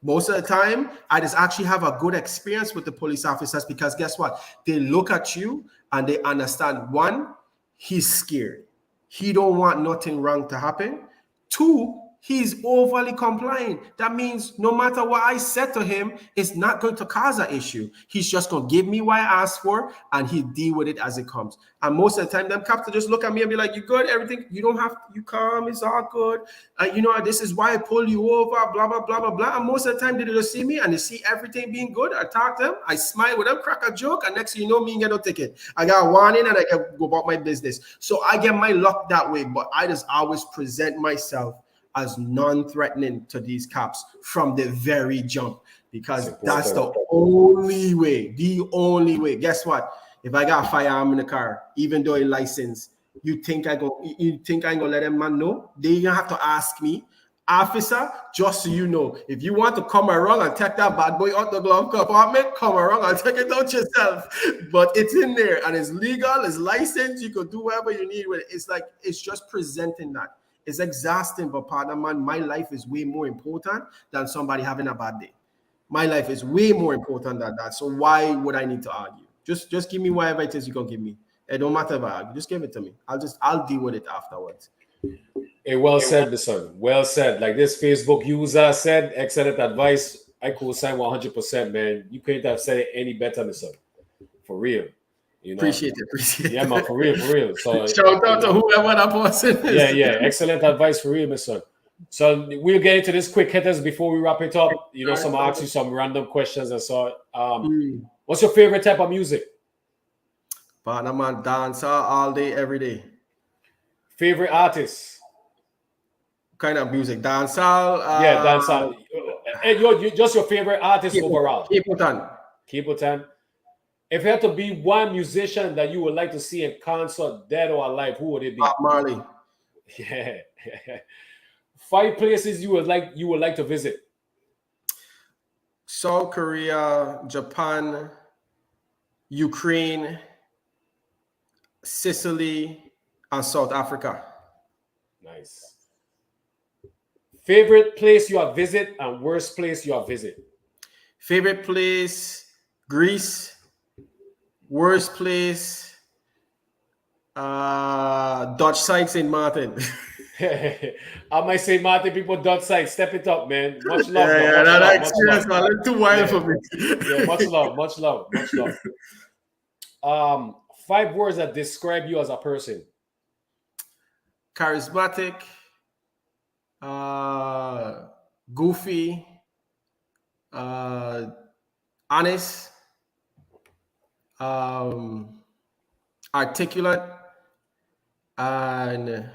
Most of the time, I just actually have a good experience with the police officers, because guess what? They look at you and they understand. One, he's scared. He don't want nothing wrong to happen. Two, he's overly compliant. That means no matter what I said to him, it's not going to cause an issue. He's just going to give me what I asked for, and he deal with it as it comes. And most of the time, them cops just look at me and be like, you good? Everything? You don't have to, you calm, it's all good. You know, this is why I pull you over, blah, blah, blah, blah, blah. And most of the time, they just see me and they see everything being good. I talk to them, I smile with them, crack a joke, and next thing you know, me and get no ticket. I got a warning and I can go about my business. So I get my luck that way, but I just always present myself as non-threatening to these cops from the very jump, because that's the only way. The only way. Guess what? If I got a firearm in the car, even though it's licensed, you think I ain't gonna let them man know? They gonna have to ask me, officer, just so you know, if you want to come around and take that bad boy out the glove compartment, come around and take it out yourself. But it's in there and it's legal, it's licensed, you could do whatever you need with it. It's like, it's just presenting that. It's exhausting, but partner, man, my life is way more important than somebody having a bad day. My life is way more important than that. So why would I need to argue? Just give me whatever it is you can give me. It don't matter if I argue. Just give it to me. I'll deal with it afterwards. Hey, well said, my son. Well said. Like this Facebook user said, excellent advice. I co-sign 100%, man. You couldn't have said it any better, my son. For real. You know? Appreciate it. Yeah, man, for real. So shout out to whoever that person is. Yeah. Excellent advice for real, my son. So we'll get into this quick hitters before we wrap it up. You know, some ask you some random questions and so. What's your favorite type of music? Partner, man, dancer all day, every day. Favorite artist? Kind of music, dancehall. Yeah, dancehall. And just your favorite artist overall. Capleton. If you had to be one musician that you would like to see in concert, dead or alive, who would it be? Bob Marley. Yeah. 5 places you would like to visit. South Korea, Japan, Ukraine, Sicily, and South Africa. Nice. Favorite place you have visit and worst place you have visit? Favorite place, Greece. Worst place, Dutch side St. Martin. I might say Martin, people Dutch side. Step it up, man. Much love. Yeah, that experience, man. It's too wild for me. Yeah, much love. 5 words that describe you as a person. Charismatic, goofy, honest, Articulate and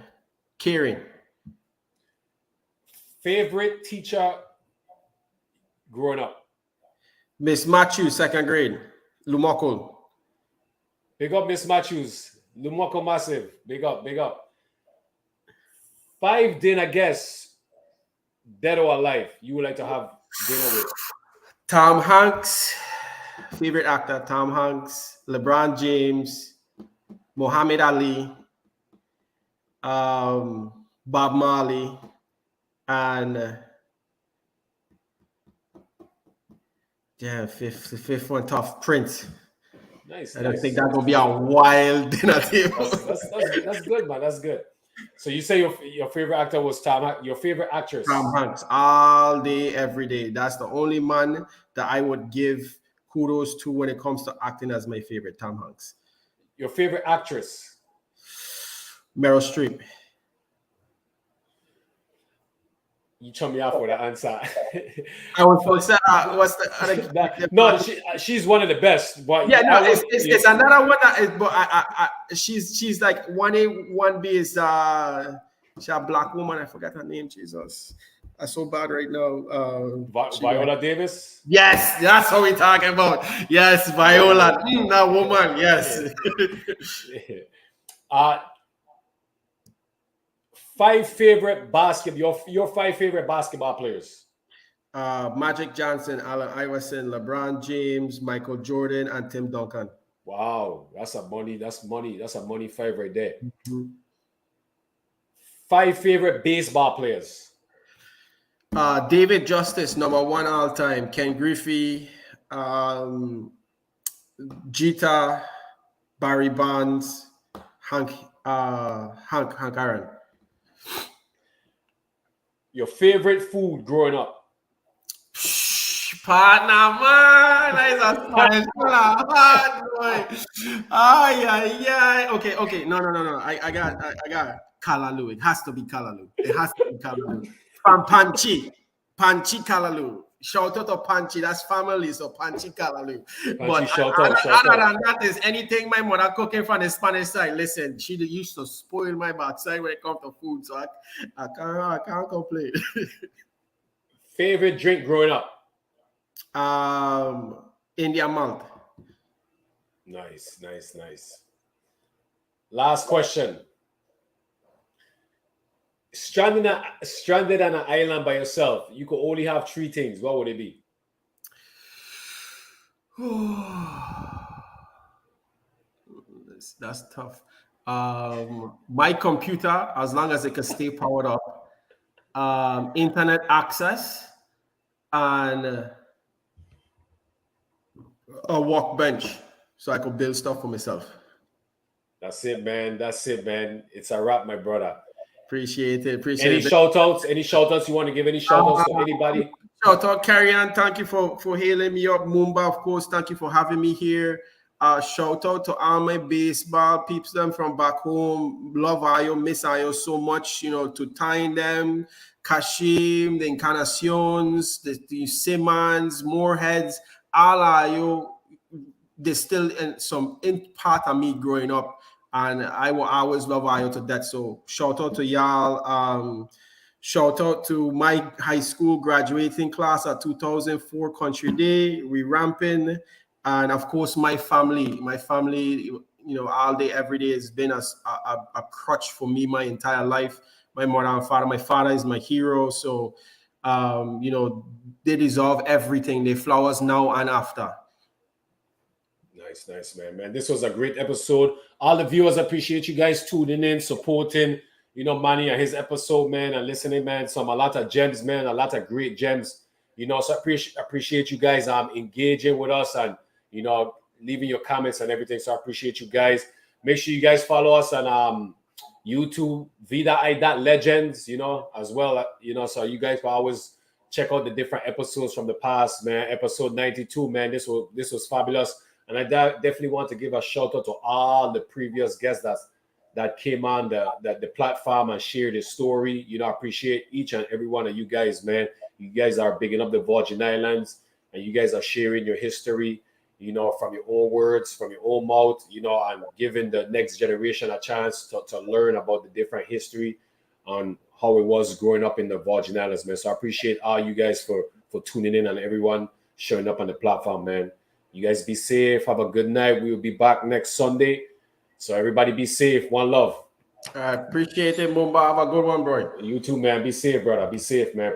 caring. Favorite teacher growing up? Miss Matthews, second grade. Lumoko. Big up, Miss Matthews. Lumoko Massive. Big up, big up. 5 dinner guests, dead or alive, you would like to have dinner with? Tom Hanks. Favorite actor, Tom Hanks. LeBron James. Muhammad Ali. Bob Marley. And yeah, fifth one, tough. Prince. Nice. I don't nice. think that's gonna be a wild dinner table. That's good, man. That's good. So you say your favorite actor was Tom Hanks. Your favorite actress? Tom Hanks, all day, every day. That's the only man that I would give kudos to when it comes to acting as my favorite, Tom Hanks. Your favorite actress? Meryl Streep. You chum me off with an answer. I was supposed to say, what's the other? No, she's one of the best. But yeah, no, it's another one that is, but she's like 1A, 1B is she's a black woman. I forgot her name. Jesus, I'm so bad right now. Viola Davis. Yes, that's what we're talking about. Yes, Viola, that woman. Yes. 5 favorite your 5 favorite basketball players. Magic Johnson, Allen Iverson, LeBron James, Michael Jordan, and Tim Duncan. Wow, that's a money 5 right there. 5 favorite baseball players. David Justice, #1 all time. Ken Griffey, Jeter, Barry Bonds, Hank Aaron. Your favorite food growing up? Partner, man, that is a hard boy. Okay. No. I got Kalalu. It has to be Kalalu. From Panchi Kalalu. Shout out to Panchi. That's family, so Panchi Kalalu. But other than that, is anything my mother cooking from the Spanish side. Listen, she used to spoil my backside when it comes to food, so I can't complain. Favorite drink growing up? Indian malt. Nice. Last question. Stranded on an island by yourself, you could only have 3 things. What would it be? That's tough. My computer, as long as it can stay powered up, internet access, and a workbench so I could build stuff for myself. That's it, man. It's a wrap, my brother. Appreciate it. Any shout outs you want to give? Any shout outs to anybody? Shout out, Carrie Ann. Thank you for hailing me up. Mumba, of course. Thank you for having me here. Shout out to all my baseball peeps them from back home. Love Ayo, miss Ayo so much. To Tyne them, Kashim, the Encarnacions, the Simmons, Moorheads, all Ayo. They're still in part of me growing up. And I will always love Ayo to death. So shout out to y'all. Shout out to my high school graduating class at 2004 Country Day. We ramping. And of course, my family, all day, every day has been a crutch for me my entire life. My mother and father, my father is my hero. So, they deserve everything. They flowers now and after. Nice, man. This was a great episode. All the viewers appreciate you guys tuning in, supporting, Manni and his episode, man, and listening, man. A lot of gems, man, a lot of great gems. So I appreciate you guys engaging with us and, leaving your comments and everything. So I appreciate you guys. Make sure you guys follow us on YouTube, vida.legends, as well, so you guys will always check out the different episodes from the past, man. Episode 92, man, this was fabulous. And I definitely want to give a shout out to all the previous guests that came on the platform and shared their story. I appreciate each and every one of you guys, man. You guys are bigging up the Virgin Islands and you guys are sharing your history. you know, from your own words, from your own mouth, you know, and giving the next generation a chance to learn about the different history on how it was growing up in the Virgin Islands, man. So I appreciate all you guys for tuning in and everyone showing up on the platform, man. You guys be safe. Have a good night. We will be back next Sunday. So everybody be safe. One love. I appreciate it, Mumba. Have a good one, bro. You too, man. Be safe, brother. Be safe, man.